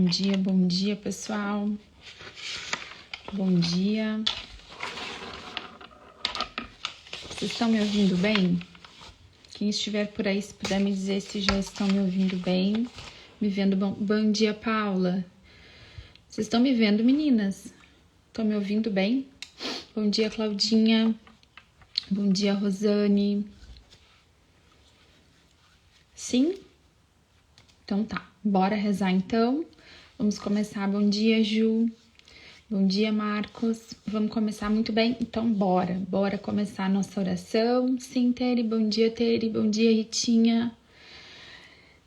Bom dia, pessoal. Bom dia. Vocês estão me ouvindo bem? Quem estiver por aí, se puder me dizer se já estão me ouvindo bem, me vendo bom. Bom dia, Paula. Vocês estão me vendo, meninas? Estão me ouvindo bem? Bom dia, Claudinha. Bom dia, Rosane. Sim? Então tá, bora rezar então. Vamos começar. Bom dia, Ju. Bom dia, Marcos. Vamos começar muito bem? Então bora começar a nossa oração. Sim, Tere. Bom dia, Tere. Bom dia, Ritinha.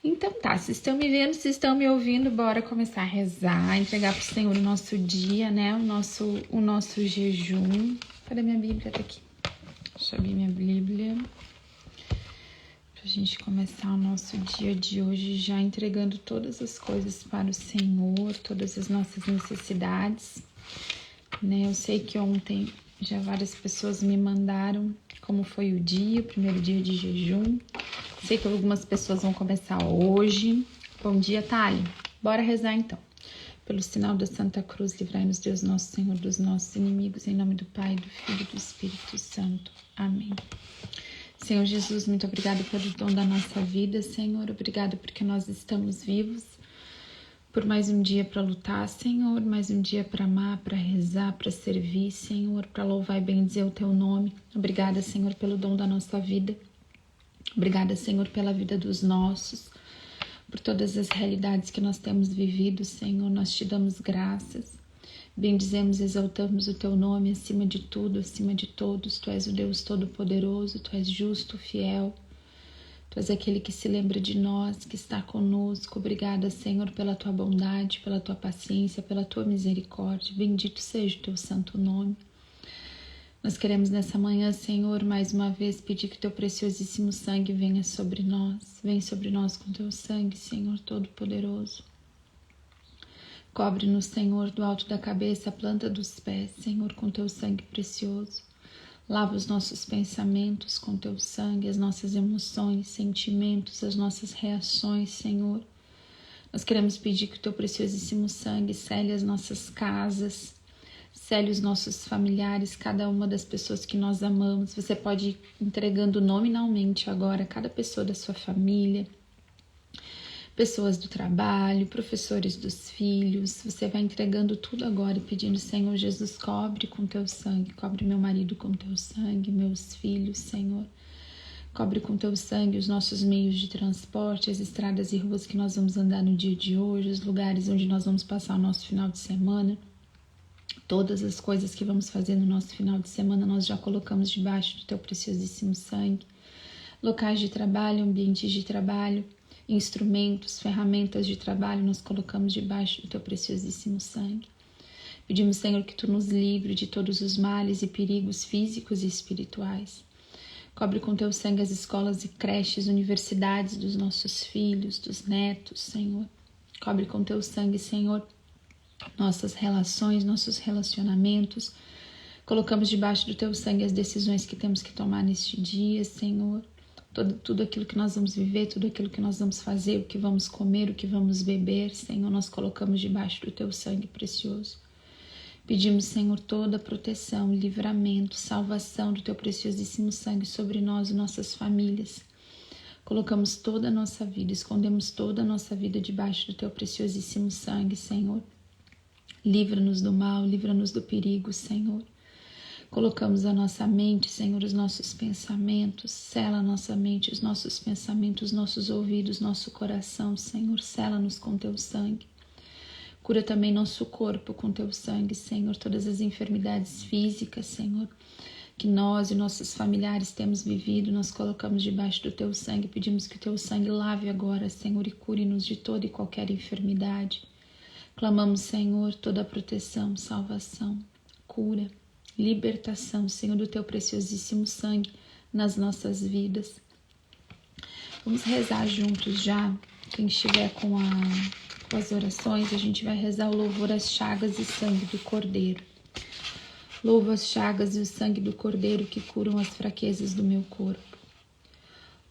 Então tá, vocês estão me vendo, vocês estão me ouvindo, bora começar a rezar, entregar pro Senhor o nosso dia, né? O nosso jejum. Cadê minha Bíblia? Tá aqui. Deixa eu abrir minha Bíblia. Pra gente começar o nosso dia de hoje já entregando todas as coisas para o Senhor, todas as nossas necessidades, né? Eu sei que ontem já várias pessoas me mandaram como foi o dia, o primeiro dia de jejum. Sei que algumas pessoas vão começar hoje. Bom dia, Thali. Bora rezar então. Pelo sinal da Santa Cruz, livrai-nos Deus nosso Senhor dos nossos inimigos, em nome do Pai, do Filho e do Espírito Santo. Amém. Senhor Jesus, muito obrigado pelo dom da nossa vida, Senhor. Obrigado porque nós estamos vivos. Por mais um dia para lutar, Senhor. Mais um dia para amar, para rezar, para servir, Senhor. Para louvar e bendizer o Teu nome. Obrigada, Senhor, pelo dom da nossa vida. Obrigada, Senhor, pela vida dos nossos. Por todas as realidades que nós temos vivido, Senhor. Nós te damos graças. Bendizemos e exaltamos o Teu nome acima de tudo, acima de todos. Tu és o Deus Todo-Poderoso, Tu és justo, fiel. Tu és aquele que se lembra de nós, que está conosco. Obrigada, Senhor, pela Tua bondade, pela Tua paciência, pela Tua misericórdia. Bendito seja o Teu santo nome. Nós queremos nessa manhã, Senhor, mais uma vez pedir que Teu preciosíssimo sangue venha sobre nós. Vem sobre nós com Teu sangue, Senhor Todo-Poderoso. Cobre-nos, Senhor, do alto da cabeça, a planta dos pés, Senhor, com Teu sangue precioso. Lava os nossos pensamentos com Teu sangue, as nossas emoções, sentimentos, as nossas reações, Senhor. Nós queremos pedir que o Teu preciosíssimo sangue cele as nossas casas, cele os nossos familiares, cada uma das pessoas que nós amamos. Você pode ir entregando nominalmente agora cada pessoa da sua família, pessoas do trabalho, professores dos filhos. Você vai entregando tudo agora e pedindo: Senhor Jesus, cobre com Teu sangue, cobre meu marido com Teu sangue, meus filhos, Senhor. Cobre com Teu sangue os nossos meios de transporte, as estradas e ruas que nós vamos andar no dia de hoje, os lugares onde nós vamos passar o nosso final de semana. Todas as coisas que vamos fazer no nosso final de semana, nós já colocamos debaixo do Teu preciosíssimo sangue. Locais de trabalho, ambientes de trabalho, instrumentos, ferramentas de trabalho, nós colocamos debaixo do Teu preciosíssimo sangue. Pedimos, Senhor, que Tu nos livre de todos os males e perigos físicos e espirituais. Cobre com Teu sangue as escolas e creches, universidades dos nossos filhos, dos netos, Senhor. Cobre com Teu sangue, Senhor, nossas relações, nossos relacionamentos. Colocamos debaixo do Teu sangue as decisões que temos que tomar neste dia, Senhor. Tudo aquilo que nós vamos viver, tudo aquilo que nós vamos fazer, o que vamos comer, o que vamos beber, Senhor, nós colocamos debaixo do Teu sangue precioso. Pedimos, Senhor, toda a proteção, livramento, salvação do Teu preciosíssimo sangue sobre nós e nossas famílias. Colocamos toda a nossa vida, escondemos toda a nossa vida debaixo do Teu preciosíssimo sangue, Senhor. Livra-nos do mal, livra-nos do perigo, Senhor. Colocamos a nossa mente, Senhor, os nossos pensamentos. Sela a nossa mente, os nossos pensamentos, nossos ouvidos, nosso coração, Senhor. Sela-nos com Teu sangue. Cura também nosso corpo com Teu sangue, Senhor. Todas as enfermidades físicas, Senhor, que nós e nossos familiares temos vivido, nós colocamos debaixo do Teu sangue. Pedimos que o Teu sangue lave agora, Senhor, e cure-nos de toda e qualquer enfermidade. Clamamos, Senhor, toda a proteção, salvação, cura, libertação, Senhor, do Teu preciosíssimo sangue nas nossas vidas. Vamos rezar juntos já. Quem estiver com as orações, a gente vai rezar o louvor às chagas e sangue do Cordeiro. Louvo as chagas e o sangue do Cordeiro que curam as fraquezas do meu corpo.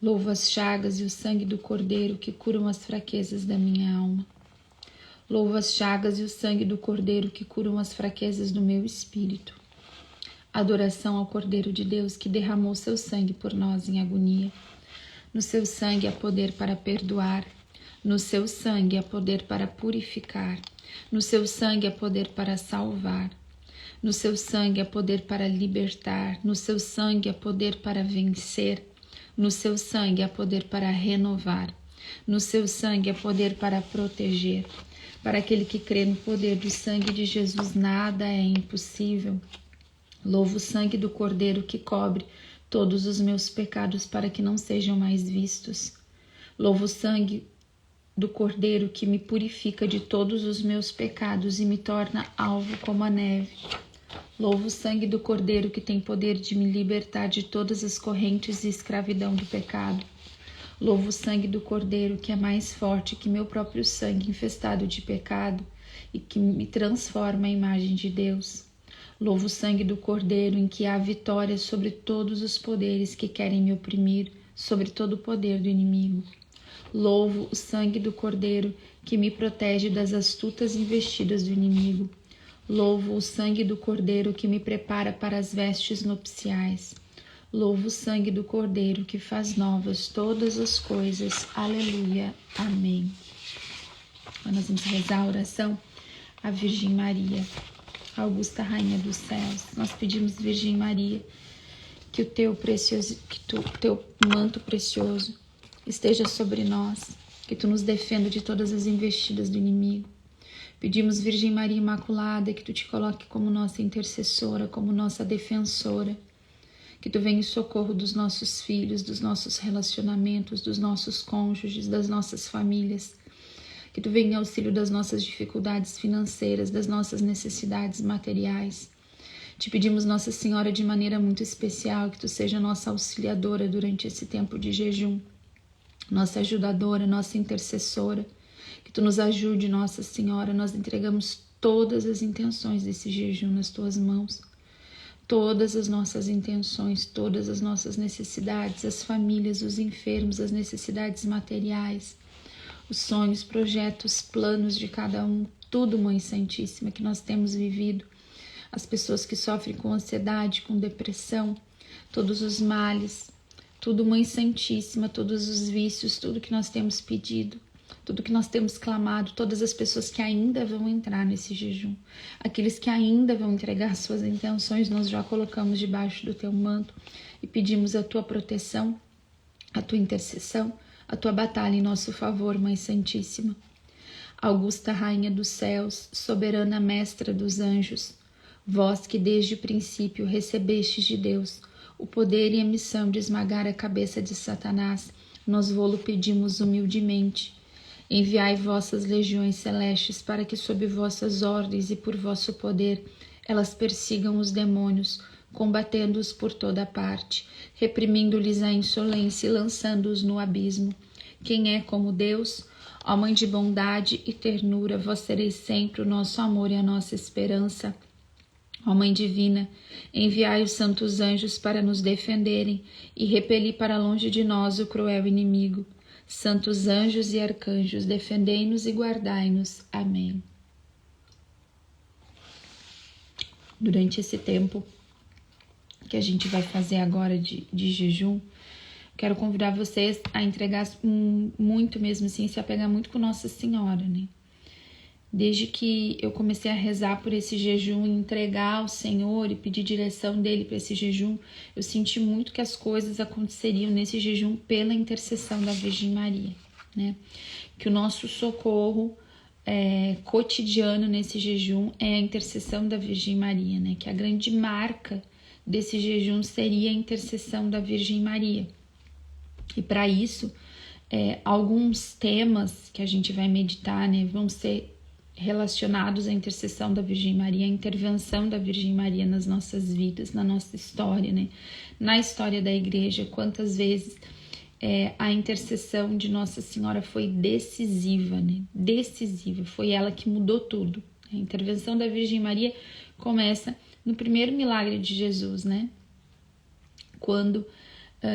Louvo as chagas e o sangue do Cordeiro que curam as fraquezas da minha alma. Louvo as chagas e o sangue do Cordeiro que curam as fraquezas do meu espírito. Adoração ao Cordeiro de Deus que derramou seu sangue por nós em agonia. No seu sangue há poder para perdoar. No seu sangue há poder para purificar. No seu sangue há poder para salvar. No seu sangue há poder para libertar. No seu sangue há poder para vencer. No seu sangue há poder para renovar. No seu sangue há poder para proteger. Para aquele que crê no poder do sangue de Jesus, nada é impossível. Louvo o sangue do Cordeiro que cobre todos os meus pecados para que não sejam mais vistos. Louvo o sangue do Cordeiro que me purifica de todos os meus pecados e me torna alvo como a neve. Louvo o sangue do Cordeiro que tem poder de me libertar de todas as correntes e escravidão do pecado. Louvo o sangue do Cordeiro que é mais forte que meu próprio sangue infestado de pecado e que me transforma à imagem de Deus. Louvo o sangue do Cordeiro em que há vitória sobre todos os poderes que querem me oprimir, sobre todo o poder do inimigo. Louvo o sangue do Cordeiro que me protege das astutas investidas do inimigo. Louvo o sangue do Cordeiro que me prepara para as vestes nupciais. Louvo o sangue do Cordeiro que faz novas todas as coisas. Aleluia. Amém. Agora nós vamos rezar a oração à Virgem Maria, Augusta Rainha dos Céus. Nós pedimos, Virgem Maria, que o teu manto precioso esteja sobre nós, que tu nos defenda de todas as investidas do inimigo. Pedimos, Virgem Maria Imaculada, que tu te coloque como nossa intercessora, como nossa defensora, que tu venha em socorro dos nossos filhos, dos nossos relacionamentos, dos nossos cônjuges, das nossas famílias, que tu venha em auxílio das nossas dificuldades financeiras, das nossas necessidades materiais. Te pedimos, Nossa Senhora, de maneira muito especial, que tu seja nossa auxiliadora durante esse tempo de jejum, nossa ajudadora, nossa intercessora, que tu nos ajude, Nossa Senhora. Nós entregamos todas as intenções desse jejum nas tuas mãos, todas as nossas intenções, todas as nossas necessidades, as famílias, os enfermos, as necessidades materiais, os sonhos, projetos, planos de cada um, tudo, Mãe Santíssima, que nós temos vivido, as pessoas que sofrem com ansiedade, com depressão, todos os males, tudo, Mãe Santíssima, todos os vícios, tudo que nós temos pedido, tudo que nós temos clamado, todas as pessoas que ainda vão entrar nesse jejum, aqueles que ainda vão entregar suas intenções, nós já colocamos debaixo do teu manto e pedimos a tua proteção, a tua intercessão, a tua batalha em nosso favor, Mãe Santíssima. Augusta Rainha dos Céus, soberana Mestra dos Anjos, vós que desde o princípio recebestes de Deus o poder e a missão de esmagar a cabeça de Satanás, nós vô-lo pedimos humildemente. Enviai vossas legiões celestes para que sob vossas ordens e por vosso poder elas persigam os demônios, combatendo-os por toda parte, reprimindo-lhes a insolência e lançando-os no abismo. Quem é como Deus? Ó Mãe de bondade e ternura, vós sereis sempre o nosso amor e a nossa esperança. Ó Mãe Divina, enviai os santos anjos para nos defenderem e repeli para longe de nós o cruel inimigo. Santos anjos e arcanjos, defendei-nos e guardai-nos. Amém. Durante esse tempo que a gente vai fazer agora de jejum, quero convidar vocês a entregar muito mesmo assim, se apegar muito com Nossa Senhora, né? Desde que eu comecei a rezar por esse jejum, entregar ao Senhor e pedir direção dele para esse jejum, eu senti muito que as coisas aconteceriam nesse jejum pela intercessão da Virgem Maria, né? Que o nosso socorro cotidiano nesse jejum é a intercessão da Virgem Maria, né? Que a grande marca desse jejum seria a intercessão da Virgem Maria. E para isso, alguns temas que a gente vai meditar, né, vão ser relacionados à intercessão da Virgem Maria, à intervenção da Virgem Maria nas nossas vidas, na nossa história, né? Na história da igreja, quantas vezes a intercessão de Nossa Senhora foi decisiva, né? Decisiva, foi ela que mudou tudo. A intervenção da Virgem Maria começa no primeiro milagre de Jesus, né? Quando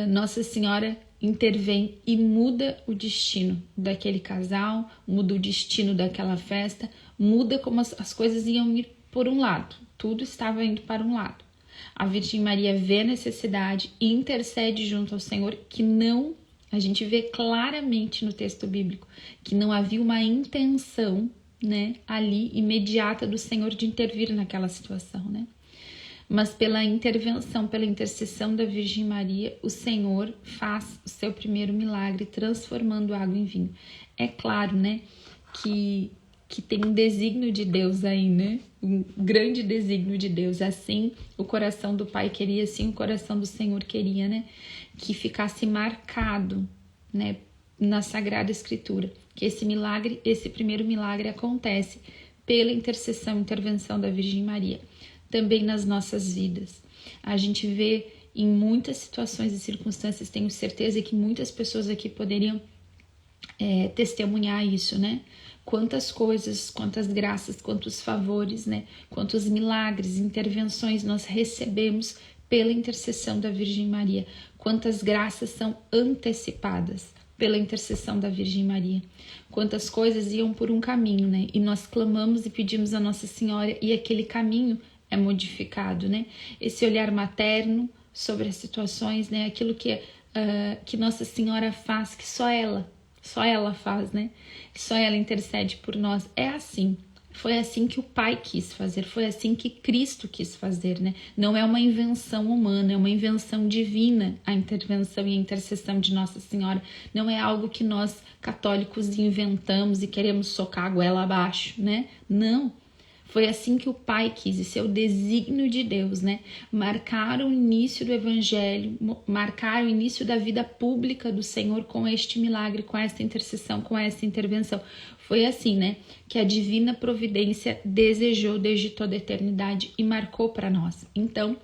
Nossa Senhora intervém e muda o destino daquele casal, muda o destino daquela festa, muda como as coisas iam ir por um lado, tudo estava indo para um lado. A Virgem Maria vê a necessidade e intercede junto ao Senhor, que não, a gente vê claramente no texto bíblico, que não havia uma intenção, né, ali imediata do Senhor de intervir naquela situação, né? Mas pela intervenção, pela intercessão da Virgem Maria, o Senhor faz o seu primeiro milagre, transformando água em vinho. É claro, né, que tem um desígnio de Deus aí, né? Um grande desígnio de Deus. Assim o coração do Pai queria, assim o coração do Senhor queria, né? Que ficasse marcado, né, na Sagrada Escritura, que esse milagre, esse primeiro milagre acontece pela intercessão, intervenção da Virgem Maria. Também nas nossas vidas. A gente vê em muitas situações e circunstâncias, tenho certeza que muitas pessoas aqui poderiam testemunhar isso, né? Quantas coisas, quantas graças, quantos favores, né? Quantos milagres, intervenções nós recebemos pela intercessão da Virgem Maria. Quantas graças são antecipadas pela intercessão da Virgem Maria. Quantas coisas iam por um caminho, né? E nós clamamos e pedimos a Nossa Senhora e aquele caminho é modificado, né? Esse olhar materno sobre as situações, né? Aquilo que Nossa Senhora faz, que só ela faz, né? Que só ela intercede por nós. É assim. Foi assim que o Pai quis fazer, foi assim que Cristo quis fazer, né? Não é uma invenção humana, é uma invenção divina a intervenção e a intercessão de Nossa Senhora. Não é algo que nós católicos inventamos e queremos socar a goela abaixo, né? Não. Foi assim que o Pai quis, esse é o desígnio de Deus, né? Marcar o início do Evangelho, marcar o início da vida pública do Senhor com este milagre, com esta intercessão, com esta intervenção. Foi assim, né? Que a divina providência desejou desde toda a eternidade e marcou para nós. Então,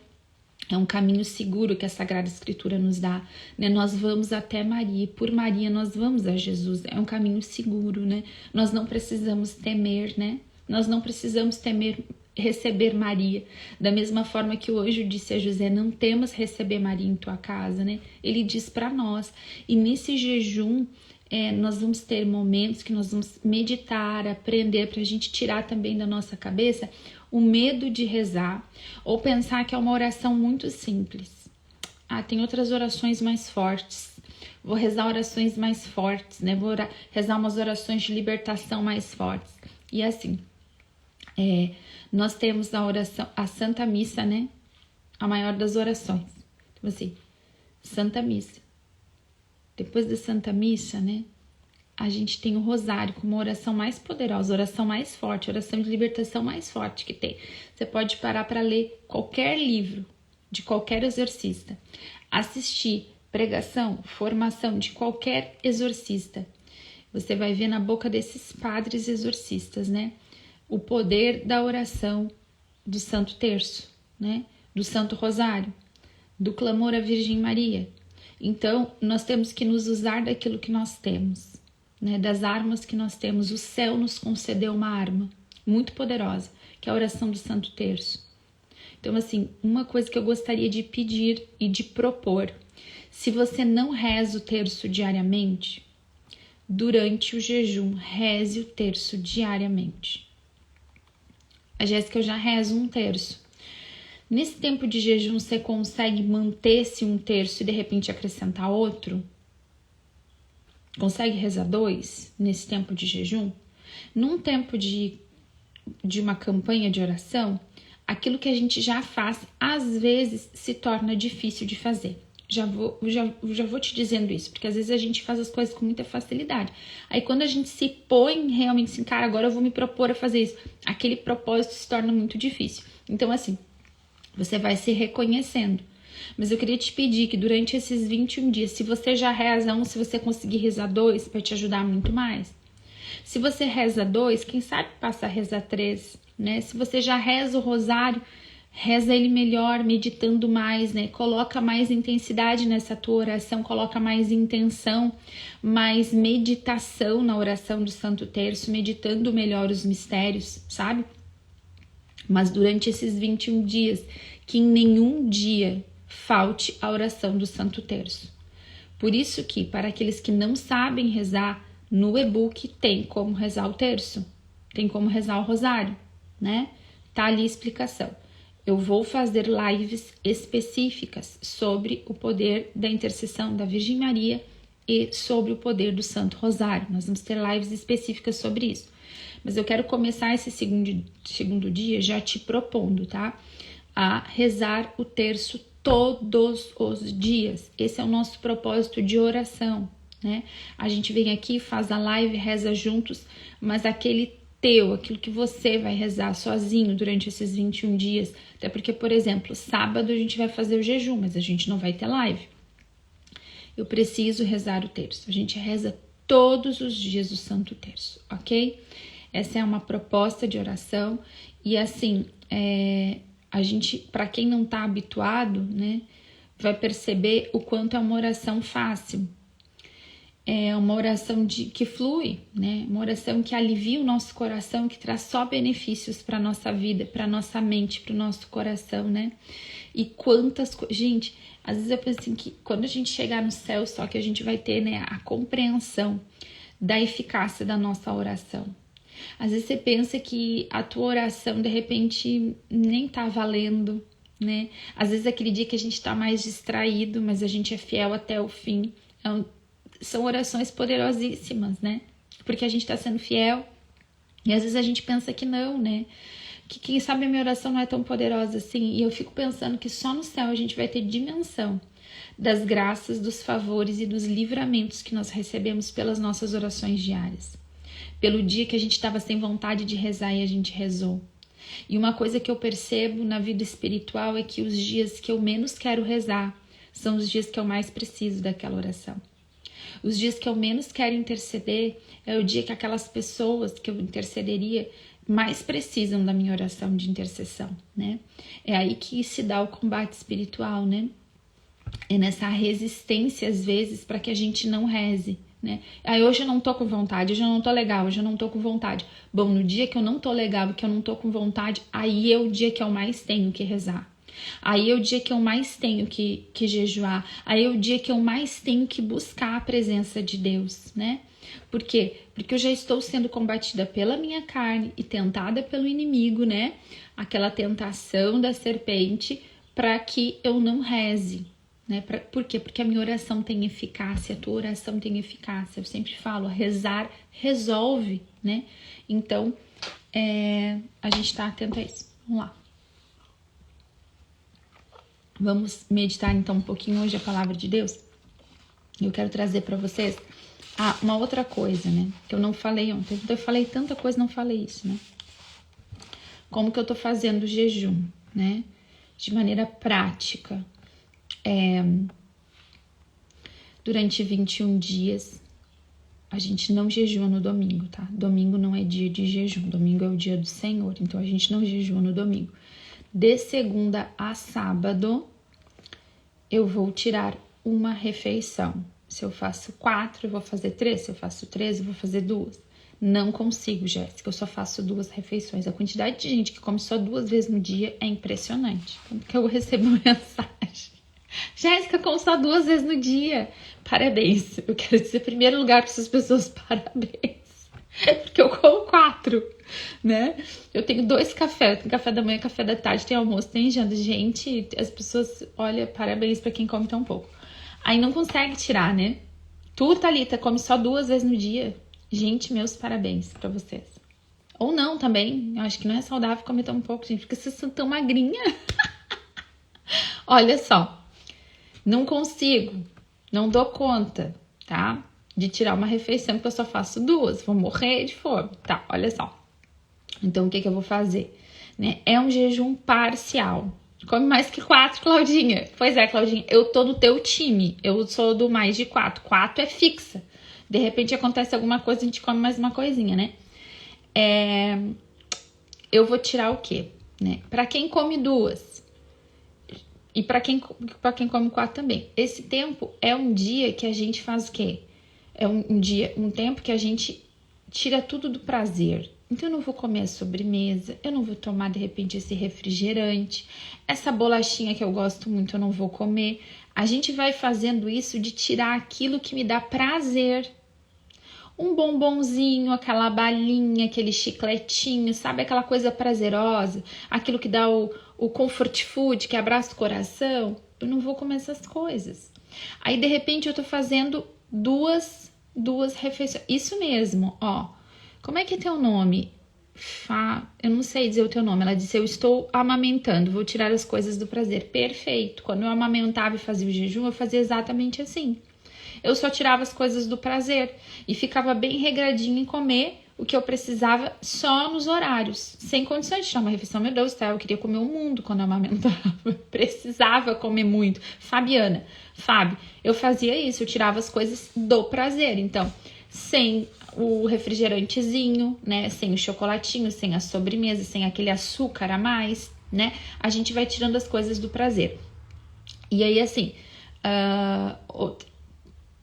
é um caminho seguro que a Sagrada Escritura nos dá, né? Nós vamos até Maria, por Maria nós vamos a Jesus. É um caminho seguro, né? Nós não precisamos temer, né? Nós não precisamos temer receber Maria. Da mesma forma que o anjo disse a José, não temas receber Maria em tua casa, né? Ele diz para nós. E nesse jejum, nós vamos ter momentos que nós vamos meditar, aprender, para a gente tirar também da nossa cabeça o medo de rezar ou pensar que é uma oração muito simples. Tem outras orações mais fortes. Vou rezar orações mais fortes, né? Vou rezar umas orações de libertação mais fortes. E assim, nós temos a oração, a Santa Missa, né? A maior das orações. Então assim, Santa Missa. Depois da Santa Missa, né? A gente tem o Rosário como a oração mais poderosa, a oração mais forte, a oração de libertação mais forte que tem. Você pode parar para ler qualquer livro de qualquer exorcista, assistir pregação, formação de qualquer exorcista. Você vai ver na boca desses padres exorcistas, né? O poder da oração do Santo Terço, né? Do Santo Rosário, do clamor à Virgem Maria. Então, nós temos que nos usar daquilo que nós temos, né? Das armas que nós temos. O céu nos concedeu uma arma muito poderosa, que é a oração do Santo Terço. Então, assim, uma coisa que eu gostaria de pedir e de propor, se você não reza o terço diariamente, durante o jejum, reze o terço diariamente. A Jéssica, eu já rezo um terço. Nesse tempo de jejum, você consegue manter-se um terço e de repente acrescentar outro? Consegue rezar 2 nesse tempo de jejum? Num tempo de uma campanha de oração, aquilo que a gente já faz, às vezes, se torna difícil de fazer. Já vou te dizendo isso, porque às vezes a gente faz as coisas com muita facilidade. Aí quando a gente se põe realmente assim, cara, agora eu vou me propor a fazer isso, aquele propósito se torna muito difícil. Então assim, você vai se reconhecendo. Mas eu queria te pedir que durante esses 21 dias, se você já reza um, se você conseguir rezar 2, vai te ajudar muito mais. Se você reza 2, quem sabe passa a rezar 3, né? Se você já reza o rosário, reza ele melhor, meditando mais, né? Coloca mais intensidade nessa tua oração, coloca mais intenção, mais meditação na oração do Santo Terço, meditando melhor os mistérios, sabe? Mas durante esses 21 dias, que em nenhum dia falte a oração do Santo Terço. Por isso que, para aqueles que não sabem rezar, no e-book tem como rezar o terço, tem como rezar o rosário, né? Tá ali a explicação. Eu vou fazer lives específicas sobre o poder da intercessão da Virgem Maria e sobre o poder do Santo Rosário. Nós vamos ter lives específicas sobre isso. Mas eu quero começar esse segundo dia já te propondo, tá? A rezar o terço todos os dias. Esse é o nosso propósito de oração, né? A gente vem aqui, faz a live, reza juntos, mas aquilo que você vai rezar sozinho durante esses 21 dias, até porque, por exemplo, sábado a gente vai fazer o jejum, mas a gente não vai ter live. Eu preciso rezar o terço. A gente reza todos os dias o Santo Terço, ok? Essa é uma proposta de oração e assim, a gente, para quem não está habituado, né, vai perceber o quanto é uma oração fácil. É uma oração que flui, né? Uma oração que alivia o nosso coração, que traz só benefícios para a nossa vida, para a nossa mente, para o nosso coração, né? E quantas coisas... Gente, às vezes eu penso assim que quando a gente chegar no céu, só que a gente vai ter, né, a compreensão da eficácia da nossa oração. Às vezes você pensa que a tua oração, de repente, nem tá valendo, né? Às vezes aquele dia que a gente tá mais distraído, mas a gente é fiel até o fim. São orações poderosíssimas, né? Porque a gente tá sendo fiel. E às vezes a gente pensa que não, né? Que quem sabe a minha oração não é tão poderosa assim. E eu fico pensando que só no céu a gente vai ter dimensão das graças, dos favores e dos livramentos que nós recebemos pelas nossas orações diárias. Pelo dia que a gente estava sem vontade de rezar e a gente rezou. E uma coisa que eu percebo na vida espiritual é que os dias que eu menos quero rezar são os dias que eu mais preciso daquela oração. Os dias que eu menos quero interceder é o dia que aquelas pessoas que eu intercederia mais precisam da minha oração de intercessão, né? É aí que se dá o combate espiritual, né? É nessa resistência, às vezes, para que a gente não reze, né? Aí hoje eu não tô com vontade, hoje eu não tô legal, hoje eu não tô com vontade. Bom, no dia que eu não tô legal, que eu não tô com vontade, aí é o dia que eu mais tenho que rezar. Aí é o dia que eu mais tenho que jejuar. Aí é o dia que eu mais tenho que buscar a presença de Deus, né? Por quê? Porque eu já estou sendo combatida pela minha carne e tentada pelo inimigo, né? Aquela tentação da serpente para que eu não reze, né? Por quê? Porque a minha oração tem eficácia, a tua oração tem eficácia. Eu sempre falo, rezar resolve, né? Então, a gente tá atento a isso. Vamos lá. Vamos meditar então um pouquinho hoje a palavra de Deus. Eu quero trazer para vocês uma outra coisa, né? Que eu não falei ontem. Eu falei tanta coisa, não falei isso, né? Como que eu tô fazendo o jejum, né? De maneira prática. Durante 21 dias, a gente não jejua no domingo, tá? Domingo não é dia de jejum, domingo é o dia do Senhor, então a gente não jejua no domingo. De segunda a sábado, eu vou tirar uma refeição. Se eu faço 4, eu vou fazer 3. Se eu faço 3, eu vou fazer 2. Não consigo, Jéssica, eu só faço 2 refeições. A quantidade de gente que come só 2 vezes no dia é impressionante. Tanto que eu recebo mensagem. Jéssica, come só 2 vezes no dia. Parabéns. Eu quero dizer, em primeiro lugar, para essas pessoas, parabéns. Porque eu como 4, né? Eu tenho 2 cafés. Tem café da manhã, café da tarde, tem almoço, tem janta. Gente, as pessoas, olha, parabéns para quem come tão pouco. Aí não consegue tirar, né? Tu, Thalita, come só 2 vezes no dia. Gente, meus parabéns para vocês. Ou não também. Eu acho que não é saudável comer tão pouco, gente, porque vocês são tão magrinha. Olha só. Não consigo. Não dou conta, tá? De tirar uma refeição, porque eu só faço 2. Vou morrer de fome. Tá, olha só. Então, o que eu vou fazer? Né? É um jejum parcial. Come mais que 4, Claudinha. Pois é, Claudinha, eu tô no teu time. Eu sou do mais de 4. 4 é fixa. De repente acontece alguma coisa, a gente come mais uma coisinha, né? Eu vou tirar o quê? Né? Pra quem come 2 e pra quem come 4 também. Esse tempo é um dia que a gente faz o quê? É um tempo que a gente tira tudo do prazer, Então eu não vou comer a sobremesa, eu não vou tomar de repente esse refrigerante, essa bolachinha que eu gosto muito eu não vou comer. A gente vai fazendo isso de tirar aquilo que me dá prazer. Um bombonzinho, aquela balinha, aquele chicletinho, sabe? Aquela coisa prazerosa, aquilo que dá o comfort food, que abraça o coração. Eu não vou comer essas coisas. Aí, de repente, eu tô fazendo duas refeições. Isso mesmo, ó. Como é que é teu nome? Eu não sei dizer o teu nome. Ela disse, eu estou amamentando, vou tirar as coisas do prazer. Perfeito. Quando eu amamentava e fazia o jejum, eu fazia exatamente assim. Eu só tirava as coisas do prazer e ficava bem regradinho em comer o que eu precisava só nos horários, sem condições de tirar uma refeição. Meu Deus do céu, eu queria comer o mundo quando eu amamentava, precisava comer muito. Fábio, eu fazia isso, eu tirava as coisas do prazer, então, sem o refrigerantezinho, né, sem o chocolatinho, sem a sobremesa, sem aquele açúcar a mais, né, a gente vai tirando as coisas do prazer. E aí, assim,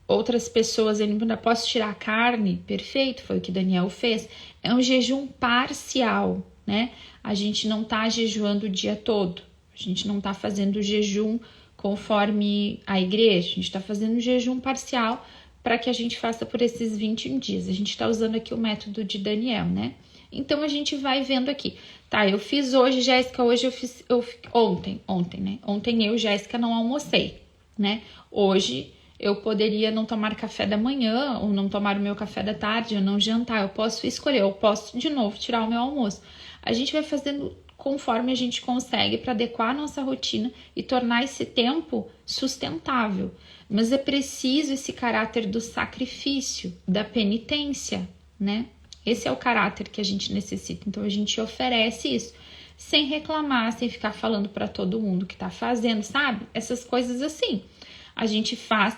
outras pessoas, ainda posso tirar a carne? Perfeito, foi o que Daniel fez. É um jejum parcial, né? A gente não tá jejuando o dia todo. A gente não tá fazendo jejum conforme a igreja. A gente tá fazendo jejum parcial para que a gente faça por esses 21 dias. A gente tá usando aqui o método de Daniel, né? Então a gente vai vendo aqui. Tá, eu fiz hoje, Jéssica, hoje ontem, né? Ontem eu, Jéssica, não almocei, né? Hoje eu poderia não tomar café da manhã, ou não tomar o meu café da tarde, ou não jantar. Eu posso escolher, eu posso de novo tirar o meu almoço. A gente vai fazendo conforme a gente consegue para adequar a nossa rotina e tornar esse tempo sustentável. Mas é preciso esse caráter do sacrifício, da penitência, né? Esse é o caráter que a gente necessita. Então a gente oferece isso sem reclamar, sem ficar falando para todo mundo que tá fazendo, sabe? Essas coisas assim. A gente faz,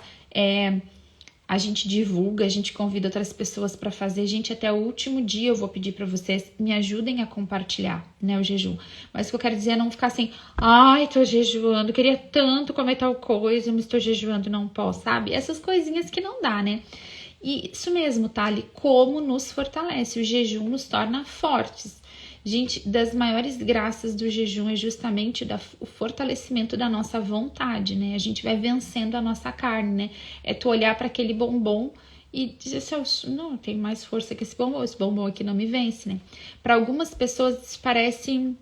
a gente divulga, a gente convida outras pessoas para fazer. Gente, até o último dia eu vou pedir para vocês me ajudem a compartilhar, né, o jejum. Mas o que eu quero dizer é não ficar assim, ai, tô jejuando, queria tanto comer tal coisa, mas estou jejuando e não posso, sabe? Essas coisinhas que não dá, né? E isso mesmo, Thali, como nos fortalece, o jejum nos torna fortes. Gente, das maiores graças do jejum é justamente o fortalecimento da nossa vontade, né? A gente vai vencendo a nossa carne, né? É tu olhar para aquele bombom e dizer assim, não, eu tenho mais força que esse bombom aqui não me vence, né? Para algumas pessoas isso parece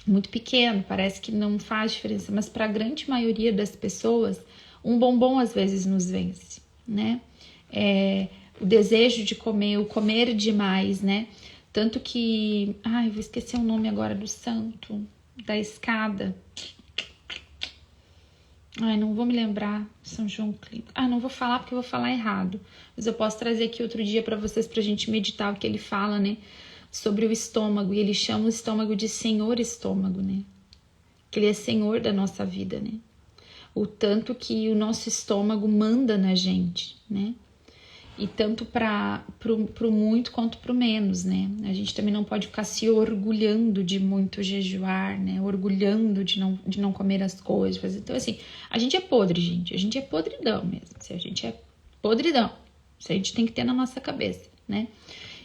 muito pequeno, parece que não faz diferença, mas para a grande maioria das pessoas, um bombom às vezes nos vence, né? O desejo de comer, o comer demais, né? Tanto que... Ai, vou esquecer o nome agora do santo, da escada. Ai, não vou me lembrar. São João Clínico. Ah, não vou falar porque eu vou falar errado. Mas eu posso trazer aqui outro dia para vocês, pra gente meditar o que ele fala, né? Sobre o estômago. E ele chama o estômago de Senhor Estômago, né? Que ele é Senhor da nossa vida, né? O tanto que o nosso estômago manda na gente, né? E tanto pro muito quanto pro menos, né? A gente também não pode ficar se orgulhando de muito jejuar, né? Orgulhando de não comer as coisas. Então, assim, a gente é podre, gente. A gente é podridão mesmo. A gente é podridão. Isso a gente tem que ter na nossa cabeça, né?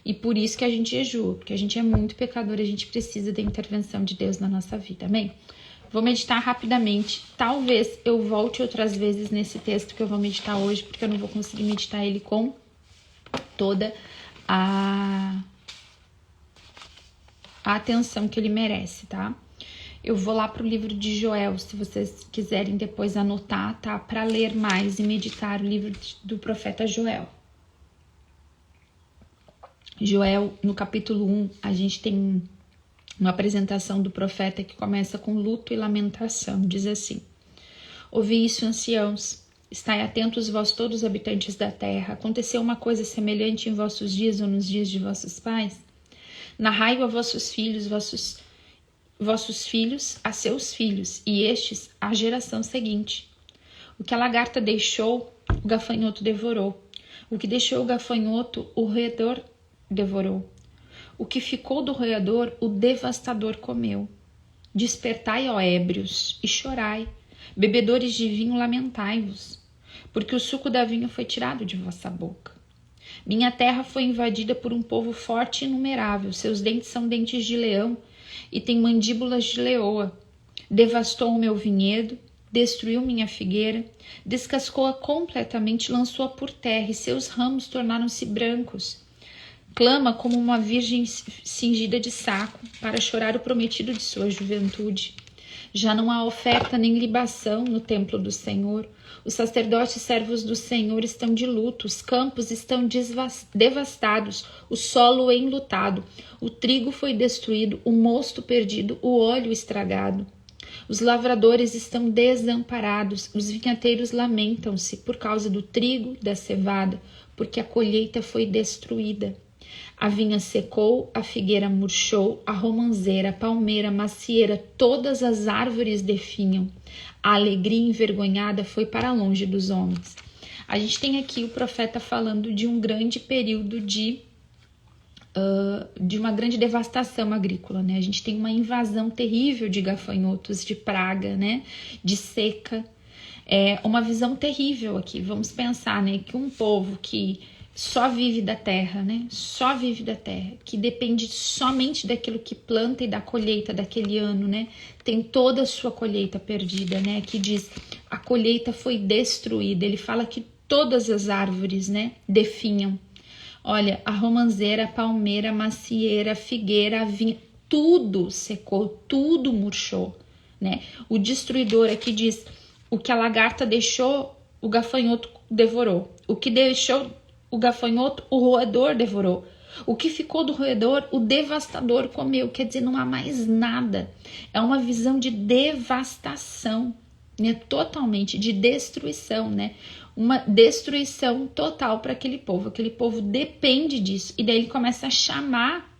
E por isso que a gente jejua, porque a gente é muito pecador, a gente precisa da intervenção de Deus na nossa vida, amém? Vou meditar rapidamente. Talvez eu volte outras vezes nesse texto que eu vou meditar hoje, porque eu não vou conseguir meditar ele com toda a atenção que ele merece, tá? Eu vou lá pro livro de Joel, se vocês quiserem depois anotar, tá? Para ler mais e meditar o livro do profeta Joel. Joel, no capítulo 1, a gente tem uma apresentação do profeta que começa com luto e lamentação. Diz assim: ouvi isso, anciãos. Estai atentos, vós todos os habitantes da terra. Aconteceu uma coisa semelhante em vossos dias ou nos dias de vossos pais? Narrai-o a vossos filhos a seus filhos, e estes à geração seguinte. O que a lagarta deixou, o gafanhoto devorou. O que deixou o gafanhoto, o roedor devorou. O que ficou do roedor, o devastador comeu. Despertai, ó ébrios, e chorai. Bebedores de vinho, lamentai-vos, porque o suco da vinha foi tirado de vossa boca. Minha terra foi invadida por um povo forte e inumerável. Seus dentes são dentes de leão e têm mandíbulas de leoa. Devastou o meu vinhedo, destruiu minha figueira, descascou-a completamente, lançou-a por terra e seus ramos tornaram-se brancos. Clama como uma virgem cingida de saco para chorar o prometido de sua juventude. Já não há oferta nem libação no templo do Senhor. Os sacerdotes servos do Senhor estão de luto, os campos estão devastados, o solo enlutado, o trigo foi destruído, o mosto perdido, o óleo estragado. Os lavradores estão desamparados, os vinhateiros lamentam-se por causa do trigo e da cevada, porque a colheita foi destruída. A vinha secou, a figueira murchou, a romanceira, a palmeira, a macieira, todas as árvores definham. A alegria envergonhada foi para longe dos homens. A gente tem aqui o profeta falando de um grande período de uma grande devastação agrícola, né? A gente tem uma invasão terrível de gafanhotos, de praga, né? De seca. É uma visão terrível aqui. Vamos pensar, né? Que um povo que só vive da terra, né? Só vive da terra, que depende somente daquilo que planta e da colheita daquele ano, né? Tem toda a sua colheita perdida, né? Que diz, a colheita foi destruída. Ele fala que todas as árvores, né? Definham. Olha, a romanceira, a palmeira, a macieira, a figueira, a vinha, tudo secou, tudo murchou, né? O destruidor aqui diz, o que a lagarta deixou, o gafanhoto devorou. O que deixou o gafanhoto, o roedor devorou. O que ficou do roedor, o devastador comeu. Quer dizer, não há mais nada. É uma visão de devastação, né? Totalmente de destruição, né? Uma destruição total para aquele povo. Aquele povo depende disso. E daí ele começa a chamar,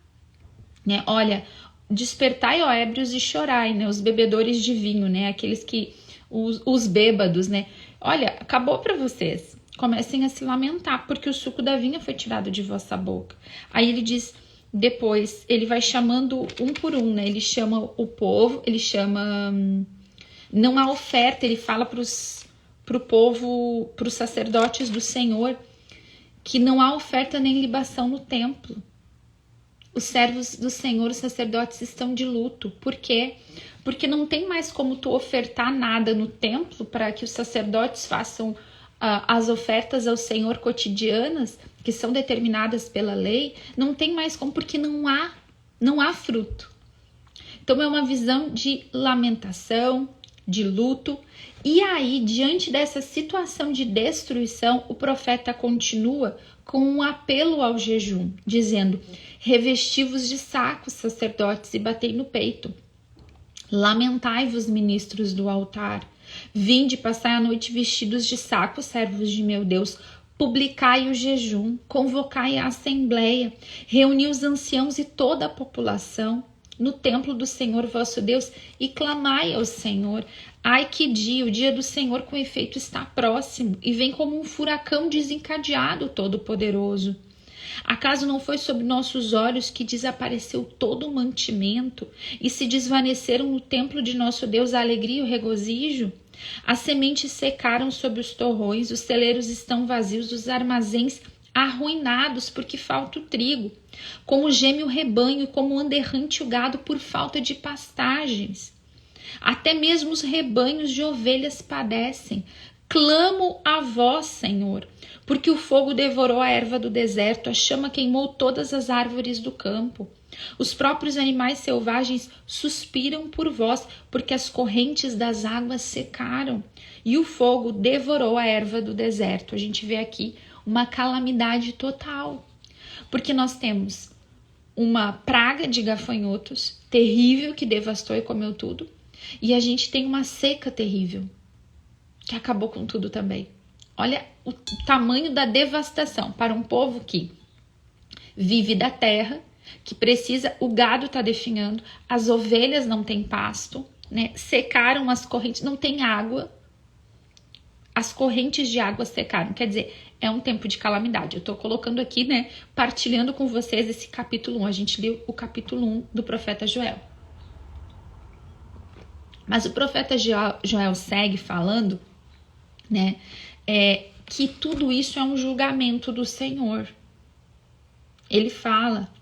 né? Olha, despertai, ó ébrios, e chorai, né? Os bebedores de vinho, né? Aqueles que, os bêbados, né? Olha, acabou para vocês. Comecem a se lamentar, porque o suco da vinha foi tirado de vossa boca. Aí ele diz, depois, ele vai chamando um por um, né? Ele chama o povo, ele chama... Não há oferta, ele fala pro povo, pros sacerdotes do Senhor, que não há oferta nem libação no templo. Os servos do Senhor, os sacerdotes, estão de luto. Por quê? Porque não tem mais como tu ofertar nada no templo para que os sacerdotes façam as ofertas ao Senhor cotidianas, que são determinadas pela lei. Não tem mais como, porque não há fruto. Então é uma visão de lamentação, de luto. E aí, diante dessa situação de destruição, o profeta continua com um apelo ao jejum, dizendo, revesti-vos de sacos, sacerdotes, e batei no peito. Lamentai-vos, ministros do altar. Vinde, passai a noite vestidos de saco, servos de meu Deus. Publicai o jejum, convocai a assembleia, reuni os anciãos e toda a população no templo do Senhor vosso Deus e clamai ao Senhor. Ai que dia, o dia do Senhor com efeito está próximo e vem como um furacão desencadeado todo-poderoso. Acaso não foi sob nossos olhos que desapareceu todo o mantimento e se desvaneceram no templo de nosso Deus a alegria e o regozijo? As sementes secaram sob os torrões, os celeiros estão vazios, os armazéns arruinados porque falta o trigo. Como geme o rebanho e como anda errante o gado por falta de pastagens. Até mesmo os rebanhos de ovelhas padecem. Clamo a vós, Senhor, porque o fogo devorou a erva do deserto, a chama queimou todas as árvores do campo. Os próprios animais selvagens suspiram por vós, porque as correntes das águas secaram, e o fogo devorou a erva do deserto. A gente vê aqui uma calamidade total, porque nós temos uma praga de gafanhotos terrível que devastou e comeu tudo, e a gente tem uma seca terrível que acabou com tudo também. Olha o tamanho da devastação para um povo que vive da terra, que precisa, o gado está definhando, as ovelhas não têm pasto, né? Secaram as correntes, não tem água, as correntes de água secaram, quer dizer, é um tempo de calamidade. Eu estou colocando aqui, né, partilhando com vocês esse capítulo 1, a gente leu o capítulo 1 do profeta Joel. Mas o profeta Joel segue falando, né, que tudo isso é um julgamento do Senhor. Ele fala: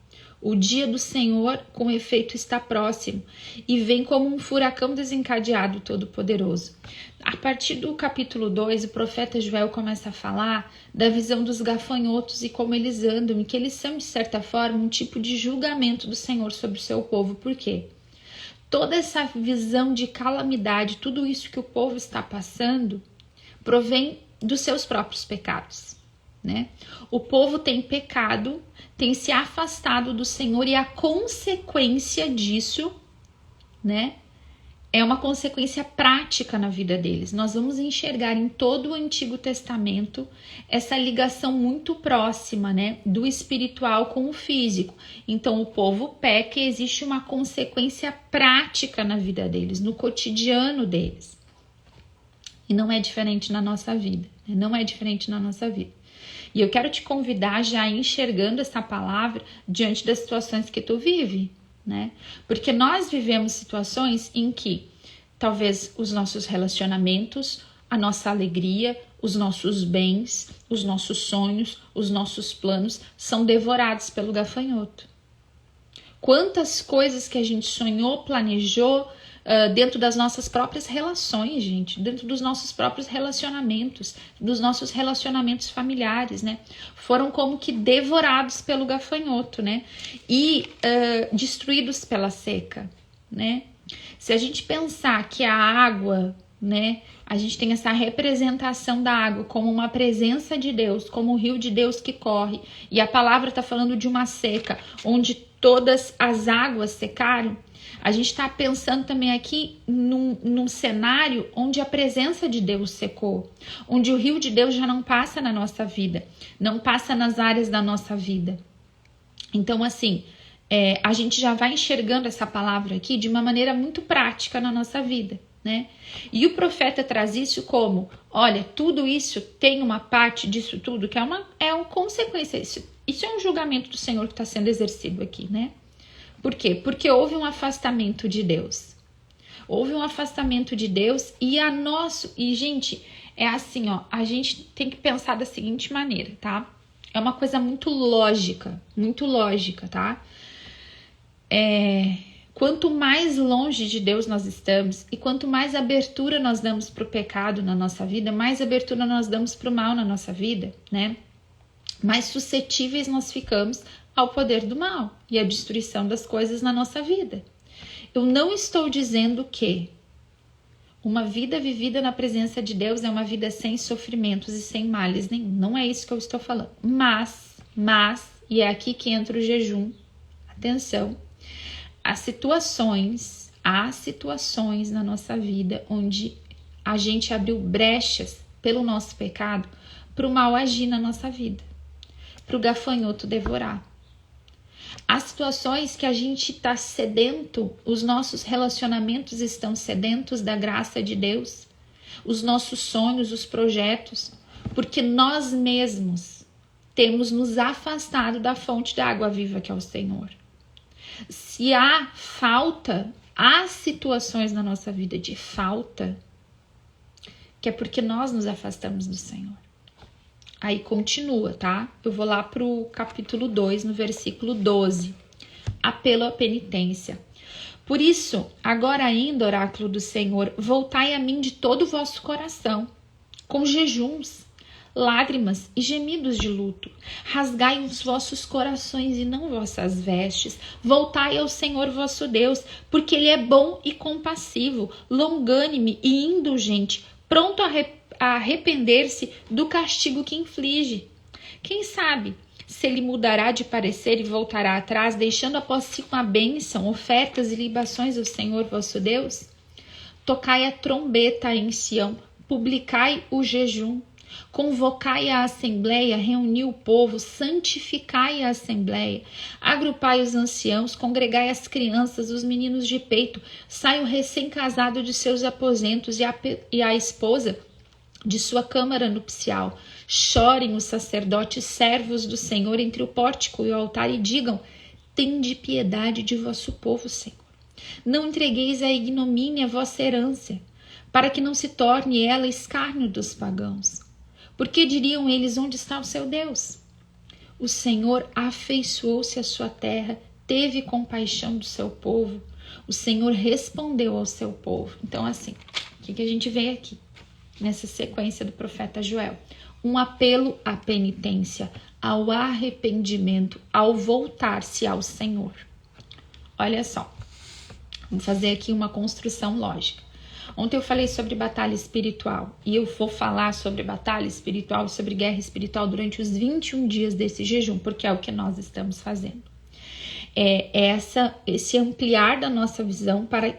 o dia do Senhor com efeito está próximo e vem como um furacão desencadeado todo-poderoso. A partir do capítulo 2, o profeta Joel começa a falar da visão dos gafanhotos e como eles andam, e que eles são, de certa forma, um tipo de julgamento do Senhor sobre o seu povo. Por quê? Toda essa visão de calamidade, tudo isso que o povo está passando, provém dos seus próprios pecados, né? O povo tem pecado, tem se afastado do Senhor, e a consequência disso, né, é uma consequência prática na vida deles. Nós vamos enxergar em todo o Antigo Testamento essa ligação muito próxima, né, do espiritual com o físico. Então o povo peca e existe uma consequência prática na vida deles, no cotidiano deles. E não é diferente na nossa vida, né? Não é diferente na nossa vida. E eu quero te convidar já enxergando essa palavra diante das situações que tu vive, né? Porque nós vivemos situações em que talvez os nossos relacionamentos, a nossa alegria, os nossos bens, os nossos sonhos, os nossos planos são devorados pelo gafanhoto. Quantas coisas que a gente sonhou, planejou, dentro das nossas próprias relações, gente, dentro dos nossos próprios relacionamentos, dos nossos relacionamentos familiares, né, foram como que devorados pelo gafanhoto, né, e destruídos pela seca, né. Se a gente pensar que a água, né, a gente tem essa representação da água como uma presença de Deus, como o rio de Deus que corre, e a palavra está falando de uma seca, onde todas as águas secaram. A gente está pensando também aqui num cenário onde a presença de Deus secou, onde o rio de Deus já não passa na nossa vida, não passa nas áreas da nossa vida. Então, assim, a gente já vai enxergando essa palavra aqui de uma maneira muito prática na nossa vida, né? E o profeta traz isso como, olha, tudo isso tem uma parte disso tudo que é uma consequência. Isso é um julgamento do Senhor que está sendo exercido aqui, né? Por quê? Porque houve um afastamento de Deus. Houve um afastamento de Deus e gente, é assim, ó, a gente tem que pensar da seguinte maneira, tá? É uma coisa muito lógica, tá? Quanto mais longe de Deus nós estamos e quanto mais abertura nós damos para o pecado na nossa vida, mais abertura nós damos para o mal na nossa vida, né? Mais suscetíveis nós ficamos ao poder do mal e à destruição das coisas na nossa vida. Eu não estou dizendo que uma vida vivida na presença de Deus é uma vida sem sofrimentos e sem males nenhum. Não é isso que eu estou falando. Mas, e é aqui que entra o jejum. Atenção. Há situações na nossa vida onde a gente abriu brechas pelo nosso pecado para o mal agir na nossa vida, para o gafanhoto devorar. Há situações que a gente está sedento, os nossos relacionamentos estão sedentos da graça de Deus, os nossos sonhos, os projetos, porque nós mesmos temos nos afastado da fonte da água viva que é o Senhor. Se há situações na nossa vida de falta, que é porque nós nos afastamos do Senhor. Aí continua, tá? Eu vou lá pro capítulo 2, no versículo 12. Apelo à penitência. Por isso, agora ainda, oráculo do Senhor, voltai a mim de todo o vosso coração, com jejuns, lágrimas e gemidos de luto. Rasgai os vossos corações e não vossas vestes. Voltai ao Senhor vosso Deus, porque Ele é bom e compassivo, longânime e indulgente, pronto a arrepender-se do castigo que inflige. Quem sabe se Ele mudará de parecer e voltará atrás, deixando após si uma bênção, ofertas e libações ao Senhor vosso Deus? Tocai a trombeta em Sião, publicai o jejum, convocai a assembleia, reuni o povo, santificai a assembleia, agrupai os anciãos, congregai as crianças, os meninos de peito, sai o recém-casado de seus aposentos e a esposa de sua câmara nupcial. Chorem os sacerdotes, servos do Senhor, entre o pórtico e o altar, e digam: tende piedade de vosso povo, Senhor. Não entregueis à ignomínia a vossa herança, para que não se torne ela escárnio dos pagãos. Porque diriam eles: onde está o seu Deus? O Senhor afeiçoou-se à sua terra, teve compaixão do seu povo. O Senhor respondeu ao seu povo. Então, assim, o que a gente vê aqui? Nessa sequência do profeta Joel. Um apelo à penitência, ao arrependimento, ao voltar-se ao Senhor. Olha só, vamos fazer aqui uma construção lógica. Ontem eu falei sobre batalha espiritual e eu vou falar sobre batalha espiritual, sobre guerra espiritual durante os 21 dias desse jejum, porque é o que nós estamos fazendo. Esse ampliar da nossa visão para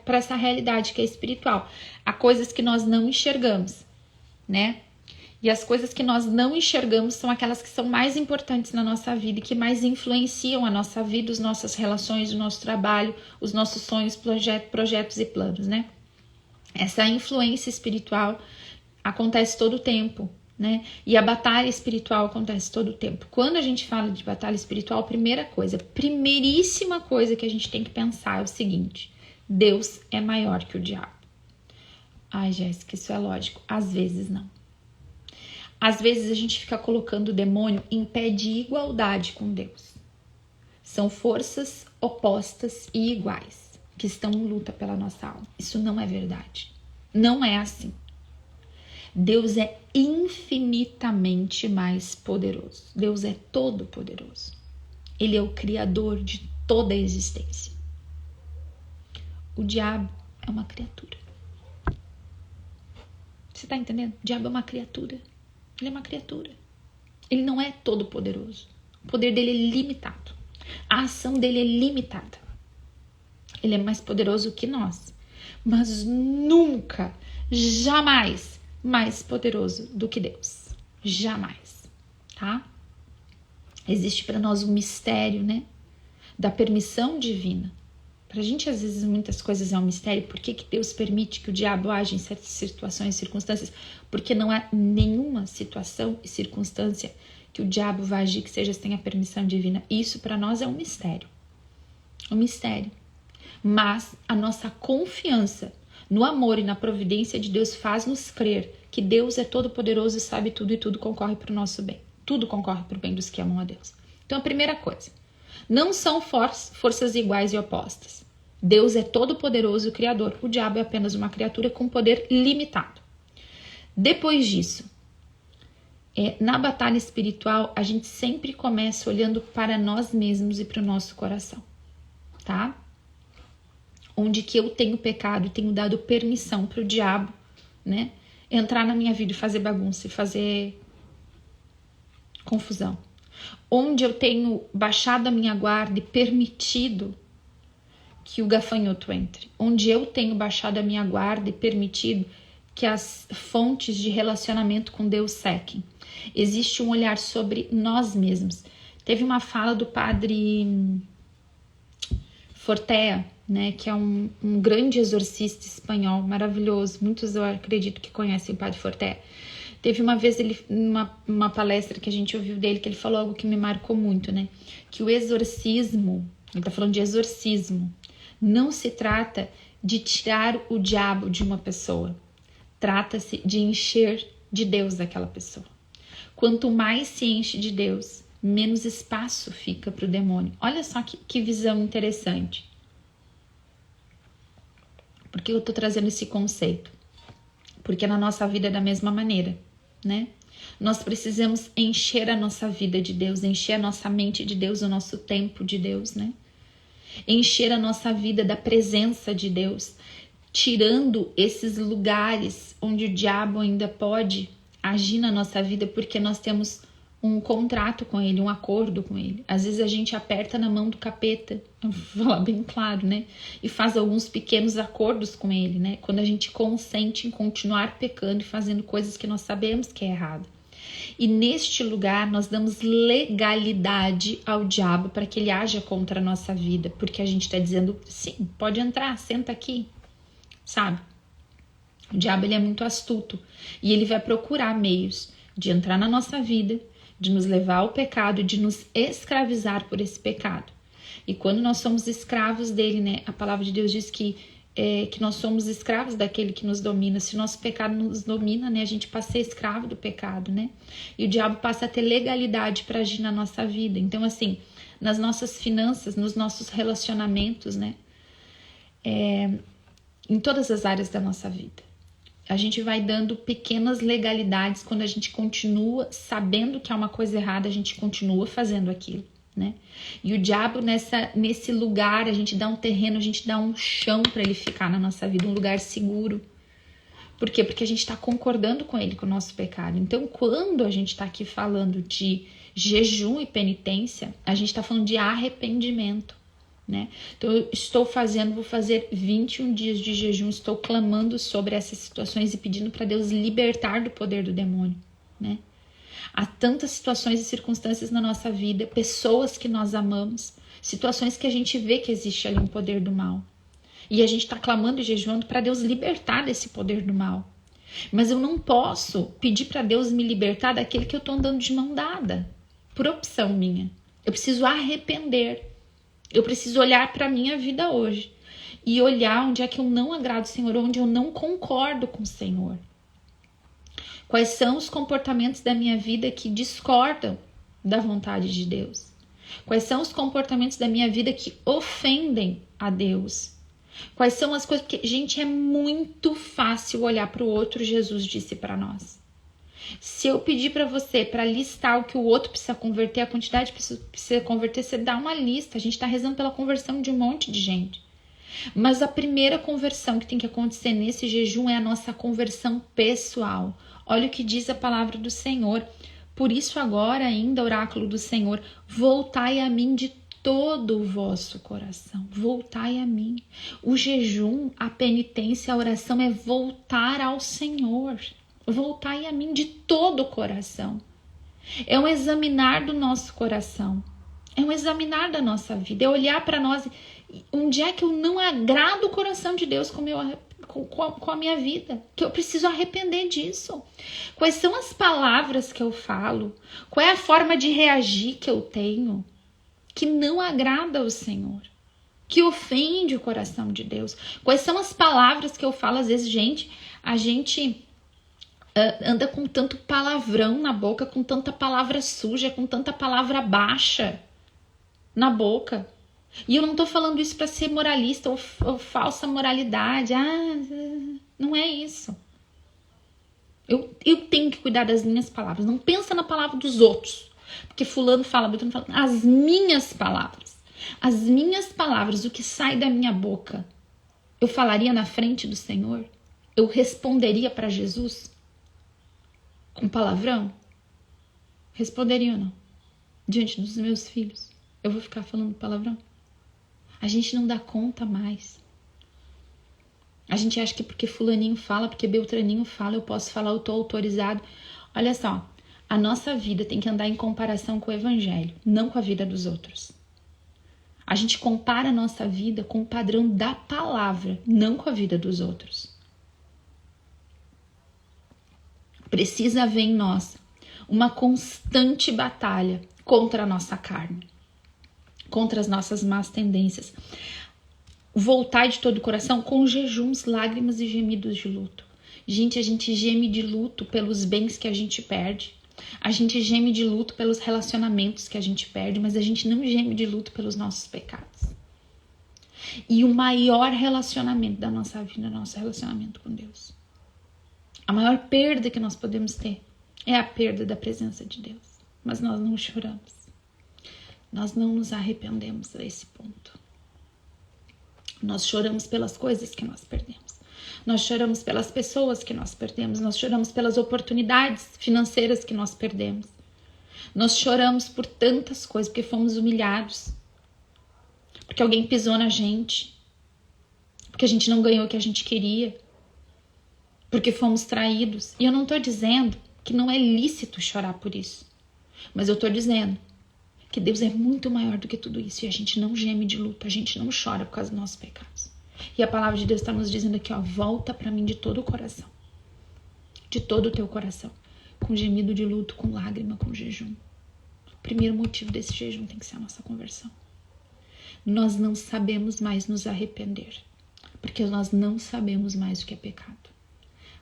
essa realidade que é espiritual. Há coisas que nós não enxergamos, né? E as coisas que nós não enxergamos são aquelas que são mais importantes na nossa vida e que mais influenciam a nossa vida, as nossas relações, o nosso trabalho, os nossos sonhos, projetos e planos, né? Essa influência espiritual acontece todo o tempo, né? E a batalha espiritual acontece todo o tempo. Quando a gente fala de batalha espiritual, primeiríssima coisa que a gente tem que pensar é o seguinte: Deus é maior que o diabo. Ai, Jéssica, isso é lógico. Às vezes não. Às vezes a gente fica colocando o demônio em pé de igualdade com Deus. São forças opostas e iguais que estão em luta pela nossa alma. Isso não é verdade. Não é assim. Deus é infinitamente mais poderoso. Deus é todo poderoso. Ele é o criador de toda a existência. O diabo é uma criatura. Você está entendendo? O diabo é uma criatura. Ele é uma criatura. Ele não é todo poderoso. O poder dele é limitado. A ação dele é limitada. Ele é mais poderoso que nós. Mas nunca, jamais mais poderoso do que Deus. Jamais. Tá? Existe para nós um mistério, né? Da permissão divina. Pra gente, às vezes, muitas coisas é um mistério. Por que Deus permite que o diabo age em certas situações e circunstâncias? Porque não há nenhuma situação e circunstância que o diabo vá agir que seja sem a permissão divina. Isso para nós é um mistério. Um mistério. Mas a nossa confiança no amor e na providência de Deus faz-nos crer que Deus é todo poderoso e sabe tudo e tudo concorre para o nosso bem. Tudo concorre para o bem dos que amam a Deus. Então, a primeira coisa, não são forças iguais e opostas. Deus é todo poderoso e criador. O diabo é apenas uma criatura com poder limitado. Depois disso, na batalha espiritual, a gente sempre começa olhando para nós mesmos e para o nosso coração. Tá? Onde que eu tenho pecado e tenho dado permissão para o diabo, né, entrar na minha vida e fazer bagunça e fazer confusão. Onde eu tenho baixado a minha guarda e permitido que o gafanhoto entre. Onde eu tenho baixado a minha guarda e permitido que as fontes de relacionamento com Deus sequem. Existe um olhar sobre nós mesmos. Teve uma fala do padre Fortea, né, que é um grande exorcista espanhol, maravilhoso. Muitos eu acredito que conhecem o padre Fortea. Teve uma vez uma palestra que a gente ouviu dele, que ele falou algo que me marcou muito, né? Que o exorcismo, ele tá falando de exorcismo, não se trata de tirar o diabo de uma pessoa. Trata-se de encher de Deus aquela pessoa. Quanto mais se enche de Deus, menos espaço fica para o demônio. Olha só que visão interessante. Por que eu estou trazendo esse conceito? Porque na nossa vida é da mesma maneira, né? Nós precisamos encher a nossa vida de Deus, encher a nossa mente de Deus, o nosso tempo de Deus, né? Encher a nossa vida da presença de Deus, tirando esses lugares onde o diabo ainda pode agir na nossa vida, porque nós temos um contrato com ele, um acordo com ele. Às vezes a gente aperta na mão do capeta, vou falar bem claro, né? E faz alguns pequenos acordos com ele, né? Quando a gente consente em continuar pecando e fazendo coisas que nós sabemos que é errado. E neste lugar nós damos legalidade ao diabo para que ele haja contra a nossa vida, porque a gente está dizendo, sim, pode entrar, senta aqui, sabe? O diabo, ele é muito astuto e ele vai procurar meios de entrar na nossa vida, de nos levar ao pecado, de nos escravizar por esse pecado. E quando nós somos escravos dele, né, a palavra de Deus diz que que nós somos escravos daquele que nos domina. Se o nosso pecado nos domina, né, a gente passa a ser escravo do pecado, né? E o diabo passa a ter legalidade para agir na nossa vida. Então, assim, nas nossas finanças, nos nossos relacionamentos, né? Em todas as áreas da nossa vida. A gente vai dando pequenas legalidades quando a gente continua sabendo que é uma coisa errada, a gente continua fazendo aquilo, né? E o diabo nesse lugar, a gente dá um terreno, a gente dá um chão para ele ficar na nossa vida, um lugar seguro. Por quê? Porque a gente está concordando com ele, com o nosso pecado. Então, quando a gente está aqui falando de jejum e penitência, a gente está falando de arrependimento, né? Então, vou fazer 21 dias de jejum, estou clamando sobre essas situações e pedindo para Deus libertar do poder do demônio, né? Há tantas situações e circunstâncias na nossa vida, pessoas que nós amamos, situações que a gente vê que existe ali um poder do mal. E a gente está clamando e jejuando para Deus libertar desse poder do mal. Mas eu não posso pedir para Deus me libertar daquele que eu estou andando de mão dada, por opção minha. Eu preciso arrepender. Eu preciso olhar para a minha vida hoje e olhar onde é que eu não agrado o Senhor, onde eu não concordo com o Senhor. Quais são os comportamentos da minha vida que discordam da vontade de Deus? Quais são os comportamentos da minha vida que ofendem a Deus? Quais são as coisas... Porque, gente, é muito fácil olhar para o outro. Jesus disse para nós. Se eu pedir para você para listar o que o outro precisa converter, a quantidade que precisa converter, você dá uma lista. A gente está rezando pela conversão de um monte de gente. Mas a primeira conversão que tem que acontecer nesse jejum é a nossa conversão pessoal. Olha o que diz a palavra do Senhor. Por isso agora ainda, oráculo do Senhor, voltai a mim de todo o vosso coração. Voltai a mim. O jejum, a penitência, a oração é voltar ao Senhor. Voltai a mim de todo o coração. É um examinar do nosso coração. É um examinar da nossa vida. É olhar para nós. Onde é que eu não agrado o coração de Deus com a minha vida? Que eu preciso arrepender disso. Quais são as palavras que eu falo? Qual é a forma de reagir que eu tenho que não agrada ao Senhor? Que ofende o coração de Deus? Quais são as palavras que eu falo? Às vezes, a gente anda com tanto palavrão na boca, com tanta palavra suja, com tanta palavra baixa na boca. E eu não tô falando isso para ser moralista ou falsa moralidade. Não é isso. Eu tenho que cuidar das minhas palavras. Não pensa na palavra dos outros. Porque fulano fala, Beltrano fala. As minhas palavras. As minhas palavras, o que sai da minha boca, eu falaria na frente do Senhor? Eu responderia para Jesus com palavrão? Responderia ou não? Diante dos meus filhos, eu vou ficar falando palavrão? A gente não dá conta mais. A gente acha que porque fulaninho fala, porque Beltraninho fala, eu posso falar, eu estou autorizado. Olha só, a nossa vida tem que andar em comparação com o Evangelho, não com a vida dos outros. A gente compara a nossa vida com o padrão da palavra, não com a vida dos outros. Precisa haver em nós uma constante batalha contra a nossa carne, contra as nossas más tendências. Voltar de todo o coração com jejuns, lágrimas e gemidos de luto. Gente, a gente geme de luto pelos bens que a gente perde. A gente geme de luto pelos relacionamentos que a gente perde, mas a gente não geme de luto pelos nossos pecados. E o maior relacionamento da nossa vida é o nosso relacionamento com Deus. A maior perda que nós podemos ter é a perda da presença de Deus. Mas nós não choramos. Nós não nos arrependemos a esse ponto. Nós choramos pelas coisas que nós perdemos. Nós choramos pelas pessoas que nós perdemos. Nós choramos pelas oportunidades financeiras que nós perdemos. Nós choramos por tantas coisas, porque fomos humilhados. Porque alguém pisou na gente. Porque a gente não ganhou o que a gente queria. Porque fomos traídos. E eu não estou dizendo que não é lícito chorar por isso. Mas eu estou dizendo que Deus é muito maior do que tudo isso. E a gente não geme de luto, a gente não chora por causa dos nossos pecados. E a palavra de Deus está nos dizendo aqui, ó, volta para mim de todo o coração. De todo o teu coração. Com gemido de luto, com lágrima, com jejum. O primeiro motivo desse jejum tem que ser a nossa conversão. Nós não sabemos mais nos arrepender. Porque nós não sabemos mais o que é pecado.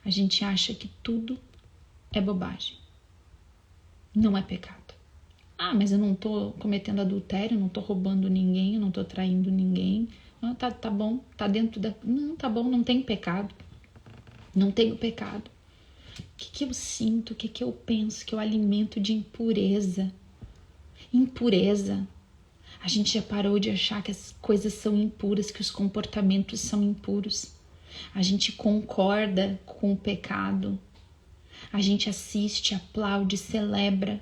A gente acha que tudo é bobagem. Não é pecado. Ah, mas eu não tô cometendo adultério, não tô roubando ninguém, eu não tô traindo ninguém. Ah, tá bom, tá dentro da... Não, tá bom, não tem pecado. Não tenho pecado. O que eu sinto, o que eu penso, que eu alimento de impureza? Impureza. A gente já parou de achar que as coisas são impuras, que os comportamentos são impuros. A gente concorda com o pecado. A gente assiste, aplaude, celebra,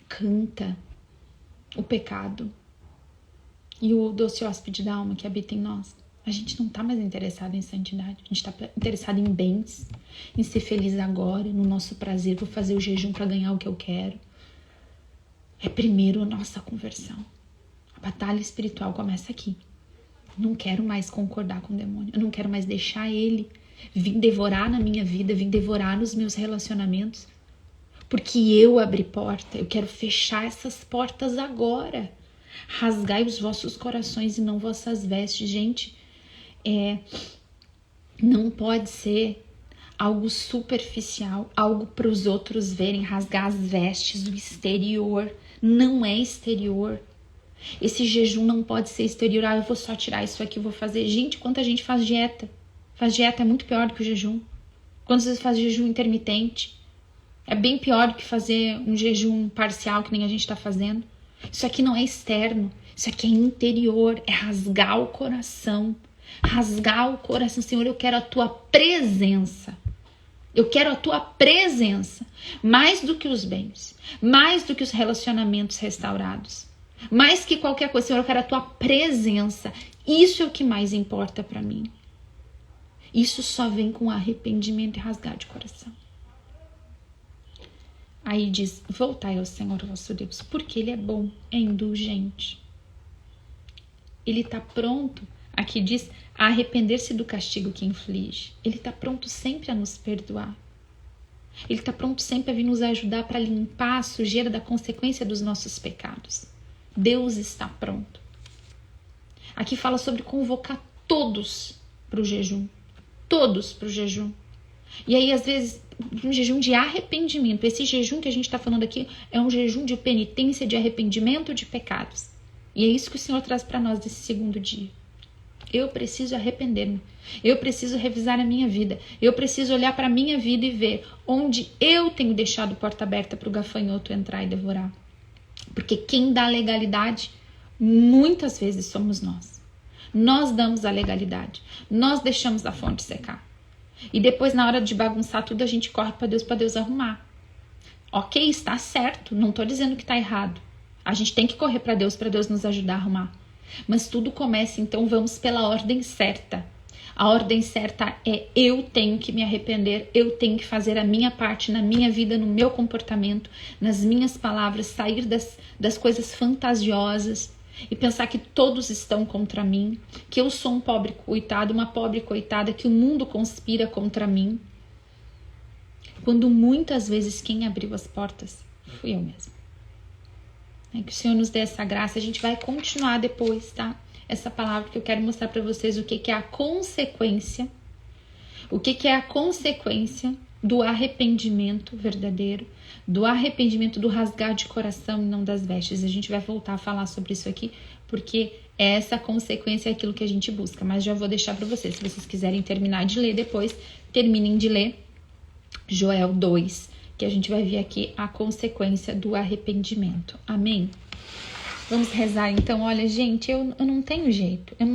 canta o pecado. E o doce hóspede da alma que habita em nós. A gente não está mais interessado em santidade. A gente está interessado em bens, em ser feliz agora, no nosso prazer. Vou fazer o jejum para ganhar o que eu quero. É primeiro a nossa conversão. A batalha espiritual começa aqui. Não quero mais concordar com o demônio. Eu não quero mais deixar ele vir devorar na minha vida, vir devorar nos meus relacionamentos. Porque eu abri porta. Eu quero fechar essas portas agora. Rasgai os vossos corações e não vossas vestes. Gente, não pode ser algo superficial, algo para os outros verem, rasgar as vestes do exterior. Não é exterior. Esse jejum não pode ser exterior. Ah, eu vou só tirar isso aqui, vou fazer. Gente, quanta gente faz dieta? Faz dieta é muito pior do que o jejum. Quantas vezes faz jejum intermitente? É bem pior do que fazer um jejum parcial, que nem a gente está fazendo. Isso aqui não é externo. Isso aqui é interior. É rasgar o coração. Rasgar o coração. Senhor, eu quero a tua presença. Eu quero a tua presença. Mais do que os bens. Mais do que os relacionamentos restaurados. Mais que qualquer coisa. Senhor, eu quero a tua presença. Isso é o que mais importa para mim. Isso só vem com arrependimento e rasgar de coração. Aí diz, voltai ao Senhor vosso Deus, porque Ele é bom, é indulgente. Ele está pronto, aqui diz, a arrepender-se do castigo que inflige. Ele está pronto sempre a nos perdoar. Ele está pronto sempre a vir nos ajudar para limpar a sujeira da consequência dos nossos pecados. Deus está pronto. Aqui fala sobre convocar todos para o jejum. Todos para o jejum. E aí, às vezes, um jejum de arrependimento. Esse jejum que a gente está falando aqui é um jejum de penitência, de arrependimento de pecados. E é isso que o Senhor traz para nós desse segundo dia. Eu preciso arrepender-me. Eu preciso revisar a minha vida. Eu preciso olhar para a minha vida e ver onde eu tenho deixado porta aberta para o gafanhoto entrar e devorar. Porque quem dá legalidade, muitas vezes somos nós. Nós damos a legalidade. Nós deixamos a fonte secar. E depois, na hora de bagunçar tudo, a gente corre para Deus arrumar. Ok, está certo. Não estou dizendo que está errado. A gente tem que correr para Deus nos ajudar a arrumar. Mas tudo começa, então vamos pela ordem certa. A ordem certa é eu tenho que me arrepender, eu tenho que fazer a minha parte na minha vida, no meu comportamento, nas minhas palavras, sair das coisas fantasiosas e pensar que todos estão contra mim, que eu sou um pobre coitado, uma pobre coitada, que o mundo conspira contra mim. Quando muitas vezes quem abriu as portas fui eu mesma. Que o Senhor nos dê essa graça. A gente vai continuar depois, tá? Essa palavra que eu quero mostrar para vocês o que é a consequência. O que é a consequência do arrependimento verdadeiro, do arrependimento, do rasgar de coração e não das vestes. A gente vai voltar a falar sobre isso aqui, porque essa consequência é aquilo que a gente busca. Mas já vou deixar para vocês, se vocês quiserem terminar de ler depois, terminem de ler Joel 2, que a gente vai ver aqui a consequência do arrependimento. Amém? Vamos rezar então. Olha, gente, eu não tenho jeito, eu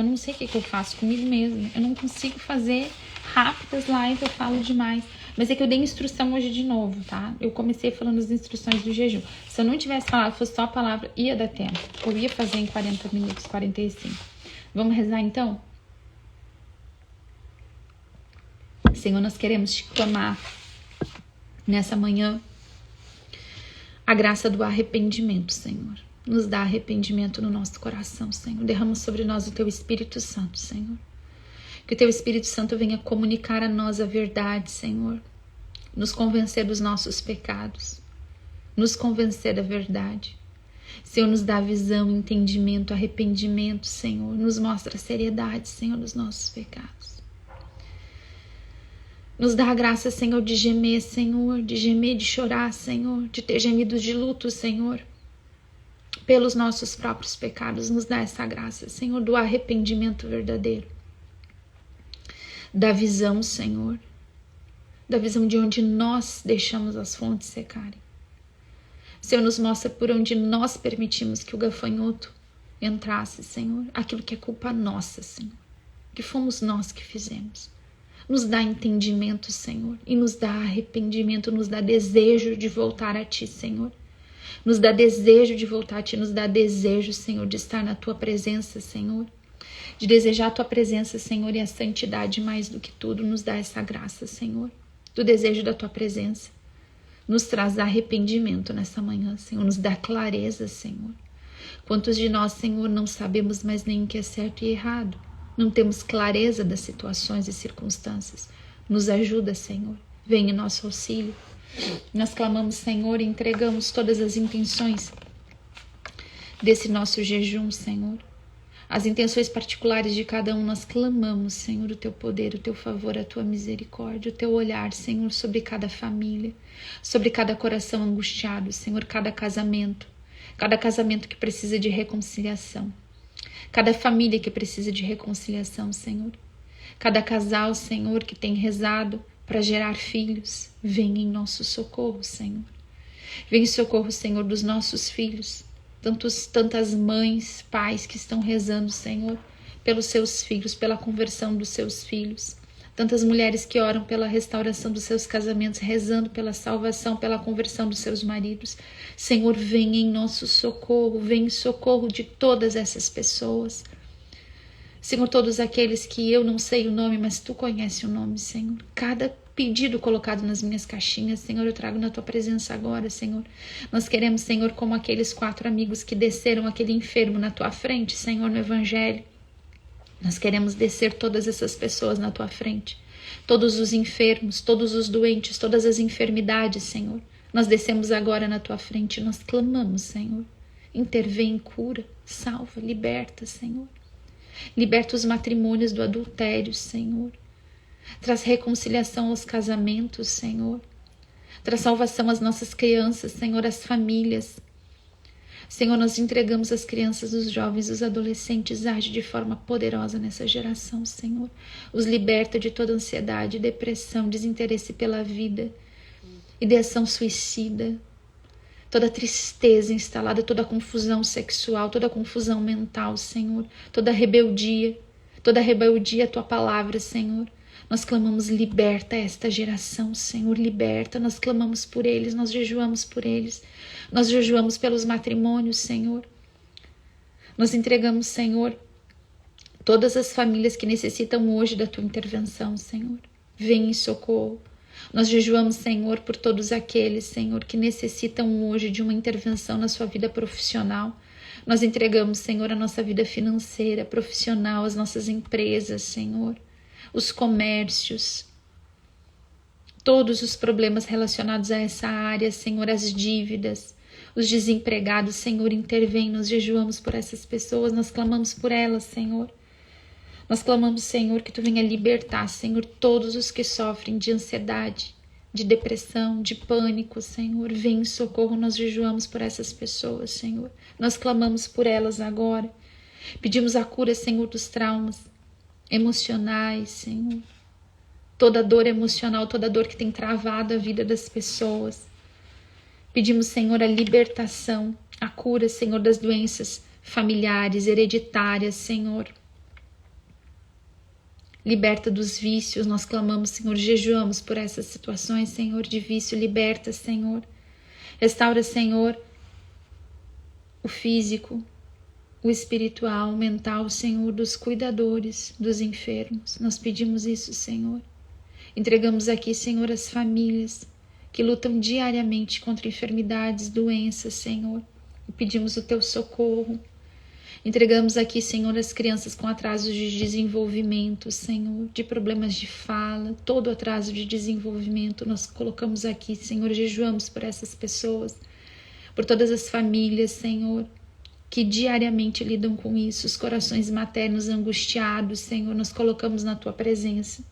não sei o que eu faço comigo mesmo, eu não consigo fazer rápidas lives, eu falo demais, mas é que eu dei instrução hoje de novo, tá? Eu comecei falando as instruções do jejum. Se eu não tivesse falado, fosse só a palavra, ia dar tempo, eu ia fazer em 40 minutos, 45. Vamos rezar então? Senhor, nós queremos te clamar nessa manhã a graça do arrependimento, Senhor. Nos dá arrependimento no nosso coração, Senhor. Derrama sobre nós o Teu Espírito Santo, Senhor. Que o Teu Espírito Santo venha comunicar a nós a verdade, Senhor. Nos convencer dos nossos pecados. Nos convencer da verdade. Senhor, nos dá visão, entendimento, arrependimento, Senhor. Nos mostra a seriedade, Senhor, dos nossos pecados. Nos dá a graça, Senhor, de gemer, Senhor, de gemer, de chorar, Senhor, de ter gemidos de luto, Senhor, pelos nossos próprios pecados. Nos dá essa graça, Senhor, do arrependimento verdadeiro. Da visão, Senhor, da visão de onde nós deixamos as fontes secarem. Senhor, nos mostra por onde nós permitimos que o gafanhoto entrasse, Senhor, aquilo que é culpa nossa, Senhor, que fomos nós que fizemos. Nos dá entendimento, Senhor, e nos dá arrependimento, nos dá desejo de voltar a Ti, Senhor. Nos dá desejo de voltar a Ti, nos dá desejo, Senhor, de estar na Tua presença, Senhor. De desejar a Tua presença, Senhor, e a santidade mais do que tudo. Nos dá essa graça, Senhor, do desejo da Tua presença. Nos traz arrependimento nessa manhã, Senhor. Nos dá clareza, Senhor. Quantos de nós, Senhor, não sabemos mais nem o que é certo e errado? Não temos clareza das situações e circunstâncias. Nos ajuda, Senhor. Vem em nosso auxílio. Nós clamamos, Senhor, e entregamos todas as intenções desse nosso jejum, Senhor. As intenções particulares de cada um, nós clamamos, Senhor, o Teu poder, o Teu favor, a Tua misericórdia, o Teu olhar, Senhor, sobre cada família, sobre cada coração angustiado, Senhor, cada casamento que precisa de reconciliação. Cada família que precisa de reconciliação, Senhor. Cada casal, Senhor, que tem rezado para gerar filhos, vem em nosso socorro, Senhor. Vem em socorro, Senhor, dos nossos filhos. Tantas mães, pais que estão rezando, Senhor, pelos seus filhos, pela conversão dos seus filhos. Tantas mulheres que oram pela restauração dos seus casamentos, rezando pela salvação, pela conversão dos seus maridos. Senhor, vem em nosso socorro, vem em socorro de todas essas pessoas. Senhor, todos aqueles que eu não sei o nome, mas Tu conheces o nome, Senhor. Cada pedido colocado nas minhas caixinhas, Senhor, eu trago na Tua presença agora, Senhor. Nós queremos, Senhor, como aqueles 4 amigos que desceram aquele enfermo na Tua frente, Senhor, no Evangelho. Nós queremos descer todas essas pessoas na Tua frente. Todos os enfermos, todos os doentes, todas as enfermidades, Senhor. Nós descemos agora na Tua frente e nós clamamos, Senhor. Intervém, cura, salva, liberta, Senhor. Liberta os matrimônios do adultério, Senhor. Traz reconciliação aos casamentos, Senhor. Traz salvação às nossas crianças, Senhor, às famílias. Senhor, nós entregamos as crianças, os jovens, os adolescentes, age de forma poderosa nessa geração, Senhor. Os liberta de toda ansiedade, depressão, desinteresse pela vida, ideação suicida, toda tristeza instalada, toda confusão sexual, toda confusão mental, Senhor, toda rebeldia à Tua palavra, Senhor. Nós clamamos, liberta esta geração, Senhor, liberta. Nós clamamos por eles, nós jejuamos por eles. Nós jejuamos pelos matrimônios, Senhor. Nós entregamos, Senhor, todas as famílias que necessitam hoje da Tua intervenção, Senhor. Vem em socorro. Nós jejuamos, Senhor, por todos aqueles, Senhor, que necessitam hoje de uma intervenção na sua vida profissional. Nós entregamos, Senhor, a nossa vida financeira, profissional, as nossas empresas, Senhor, os comércios, todos os problemas relacionados a essa área, Senhor, as dívidas, os desempregados, Senhor, intervém. Nós jejuamos por essas pessoas, nós clamamos por elas, Senhor. Nós clamamos, Senhor, que Tu venha libertar, Senhor, todos os que sofrem de ansiedade, de depressão, de pânico, Senhor. Vem em socorro, nós jejuamos por essas pessoas, Senhor. Nós clamamos por elas agora. Pedimos a cura, Senhor, dos traumas emocionais, Senhor. Toda dor emocional, toda dor que tem travado a vida das pessoas. Pedimos, Senhor, a libertação, a cura, Senhor, das doenças familiares, hereditárias, Senhor. Liberta dos vícios, nós clamamos, Senhor, jejuamos por essas situações, Senhor, de vício. Liberta, Senhor. Restaura, Senhor, o físico, o espiritual, o mental, Senhor, dos cuidadores, dos enfermos. Nós pedimos isso, Senhor. Entregamos aqui, Senhor, as famílias que lutam diariamente contra enfermidades, doenças, Senhor. E pedimos o Teu socorro. Entregamos aqui, Senhor, as crianças com atrasos de desenvolvimento, Senhor, de problemas de fala, todo atraso de desenvolvimento. Nós colocamos aqui, Senhor, jejuamos por essas pessoas, por todas as famílias, Senhor, que diariamente lidam com isso, os corações maternos angustiados, Senhor, nós colocamos na Tua presença.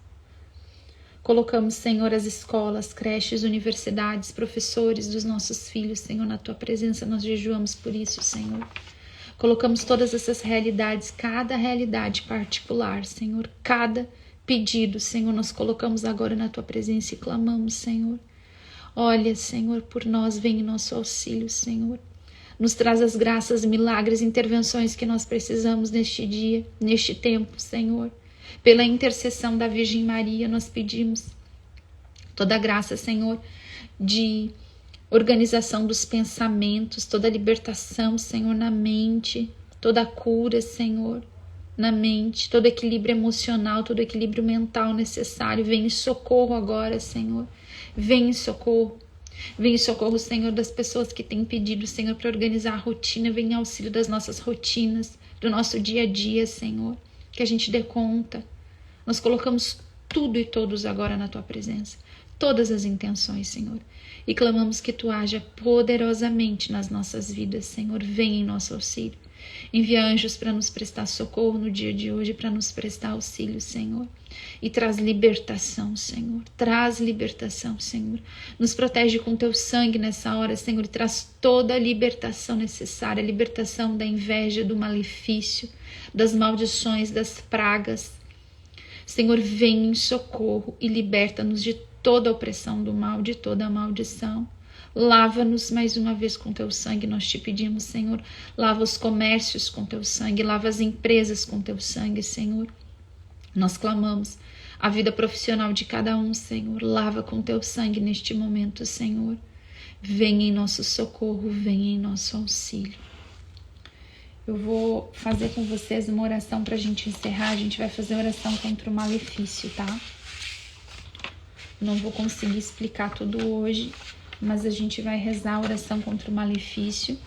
Colocamos, Senhor, as escolas, creches, universidades, professores dos nossos filhos, Senhor, na Tua presença, nós jejuamos por isso, Senhor. Colocamos todas essas realidades, cada realidade particular, Senhor, cada pedido, Senhor, nós colocamos agora na Tua presença e clamamos, Senhor. Olha, Senhor, por nós, vem em nosso auxílio, Senhor. Nos traz as graças, milagres, intervenções que nós precisamos neste dia, neste tempo, Senhor. Pela intercessão da Virgem Maria, nós pedimos toda a graça, Senhor, de organização dos pensamentos, toda a libertação, Senhor, na mente, toda a cura, Senhor, na mente, todo equilíbrio emocional, todo equilíbrio mental necessário. Vem em socorro agora, Senhor. Vem em socorro. Vem em socorro, Senhor, das pessoas que têm pedido, Senhor, para organizar a rotina. Vem em auxílio das nossas rotinas, do nosso dia a dia, Senhor. Que a gente dê conta. Nós colocamos tudo e todos agora na Tua presença. Todas as intenções, Senhor. E clamamos que Tu haja poderosamente nas nossas vidas, Senhor. Venha em nosso auxílio. Envia anjos para nos prestar socorro no dia de hoje, para nos prestar auxílio, Senhor. E traz libertação, Senhor. Traz libertação, Senhor. Nos protege com Teu sangue nessa hora, Senhor. E traz toda a libertação necessária. A libertação da inveja, do malefício, das maldições, das pragas. Senhor, vem em socorro e liberta-nos de toda a opressão do mal, de toda a maldição. Lava-nos mais uma vez com Teu sangue, nós te pedimos, Senhor. Lava os comércios com Teu sangue, lava as empresas com Teu sangue, Senhor. Nós clamamos a vida profissional de cada um, Senhor. Lava com Teu sangue neste momento, Senhor. Venha em nosso socorro, venha em nosso auxílio. Eu vou fazer com vocês uma oração para a gente encerrar. A gente vai fazer oração contra o malefício, tá? Não vou conseguir explicar tudo hoje, mas a gente vai rezar a oração contra o malefício.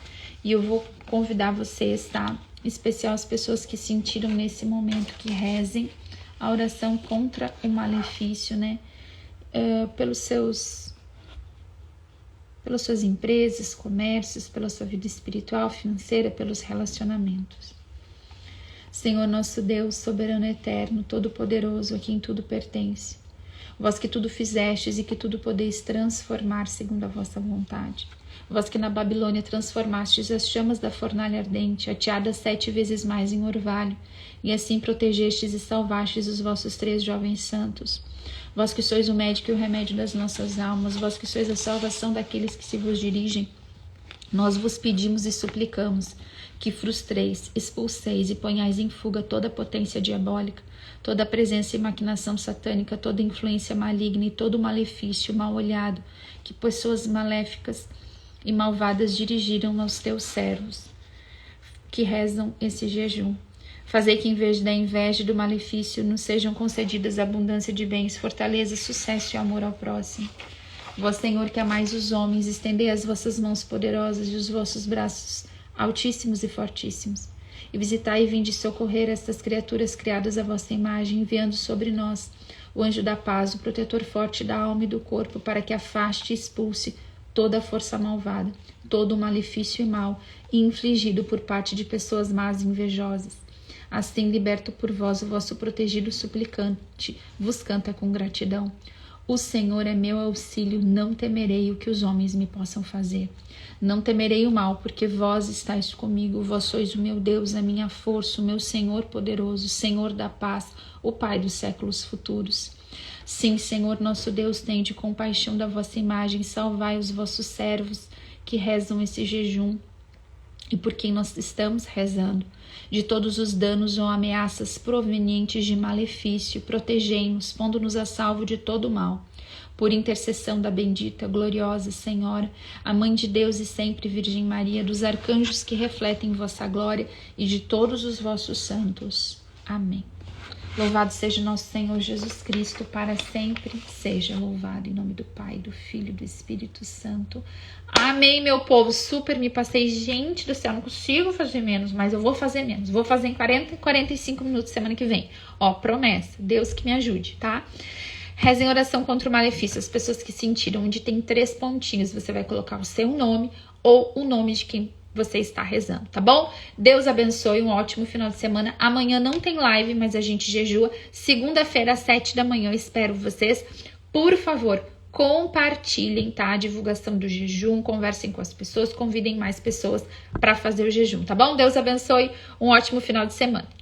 E eu vou convidar vocês, tá? Em especial as pessoas que sentiram nesse momento, que rezem a oração contra o malefício, né? Pelas suas empresas, comércios, pela sua vida espiritual, financeira, pelos relacionamentos. Senhor nosso Deus, soberano eterno, todo-poderoso, a quem tudo pertence, vós que tudo fizestes e que tudo podeis transformar segundo a vossa vontade, vós que na Babilônia transformastes as chamas da fornalha ardente, ateadas 7 vezes mais em orvalho, e assim protegestes e salvastes os vossos 3 jovens santos, vós que sois o médico e o remédio das nossas almas, vós que sois a salvação daqueles que se vos dirigem, nós vos pedimos e suplicamos que frustreis, expulseis e ponhais em fuga toda a potência diabólica, toda a presença e maquinação satânica, toda influência maligna e todo o malefício mal olhado que pessoas maléficas e malvadas dirigiram aos teus servos que rezam esse jejum. Fazei que em vez da inveja e do malefício nos sejam concedidas abundância de bens, fortaleza, sucesso e amor ao próximo. Vós, Senhor, que amais os homens, estendei as vossas mãos poderosas e os vossos braços altíssimos e fortíssimos, e visitai e vinde socorrer estas criaturas criadas à vossa imagem, enviando sobre nós o anjo da paz, o protetor forte da alma e do corpo, para que afaste e expulse toda a força malvada, todo o malefício e mal infligido por parte de pessoas más e invejosas. Assim, liberto por vós, o vosso protegido suplicante vos canta com gratidão. O Senhor é meu auxílio, não temerei o que os homens me possam fazer. Não temerei o mal, porque vós estáis comigo, vós sois o meu Deus, a minha força, o meu Senhor poderoso, Senhor da paz, o Pai dos séculos futuros. Sim, Senhor, nosso Deus, tende compaixão da vossa imagem, salvai os vossos servos que rezam esse jejum e por quem nós estamos rezando, de todos os danos ou ameaças provenientes de malefício, protegei-nos, pondo-nos a salvo de todo o mal. Por intercessão da bendita, gloriosa Senhora, a Mãe de Deus e sempre Virgem Maria, dos arcanjos que refletem vossa glória e de todos os vossos santos. Amém. Louvado seja nosso Senhor Jesus Cristo, para sempre seja louvado. Em nome do Pai, do Filho e do Espírito Santo. Amém, meu povo. Super me passei. Gente do céu, não consigo fazer menos, mas eu vou fazer menos. Vou fazer em 40, 45 minutos semana que vem. Ó, promessa. Deus que me ajude, tá? Reza em oração contra o malefício. As pessoas que sentiram, onde tem 3 pontinhos, você vai colocar o seu nome ou o nome de quem você está rezando, tá bom? Deus abençoe, um ótimo final de semana. Amanhã não tem live, mas a gente jejua. Segunda-feira, às 7 da manhã, eu espero vocês. Por favor, compartilhem, tá? A divulgação do jejum, conversem com as pessoas, convidem mais pessoas para fazer o jejum, tá bom? Deus abençoe, um ótimo final de semana.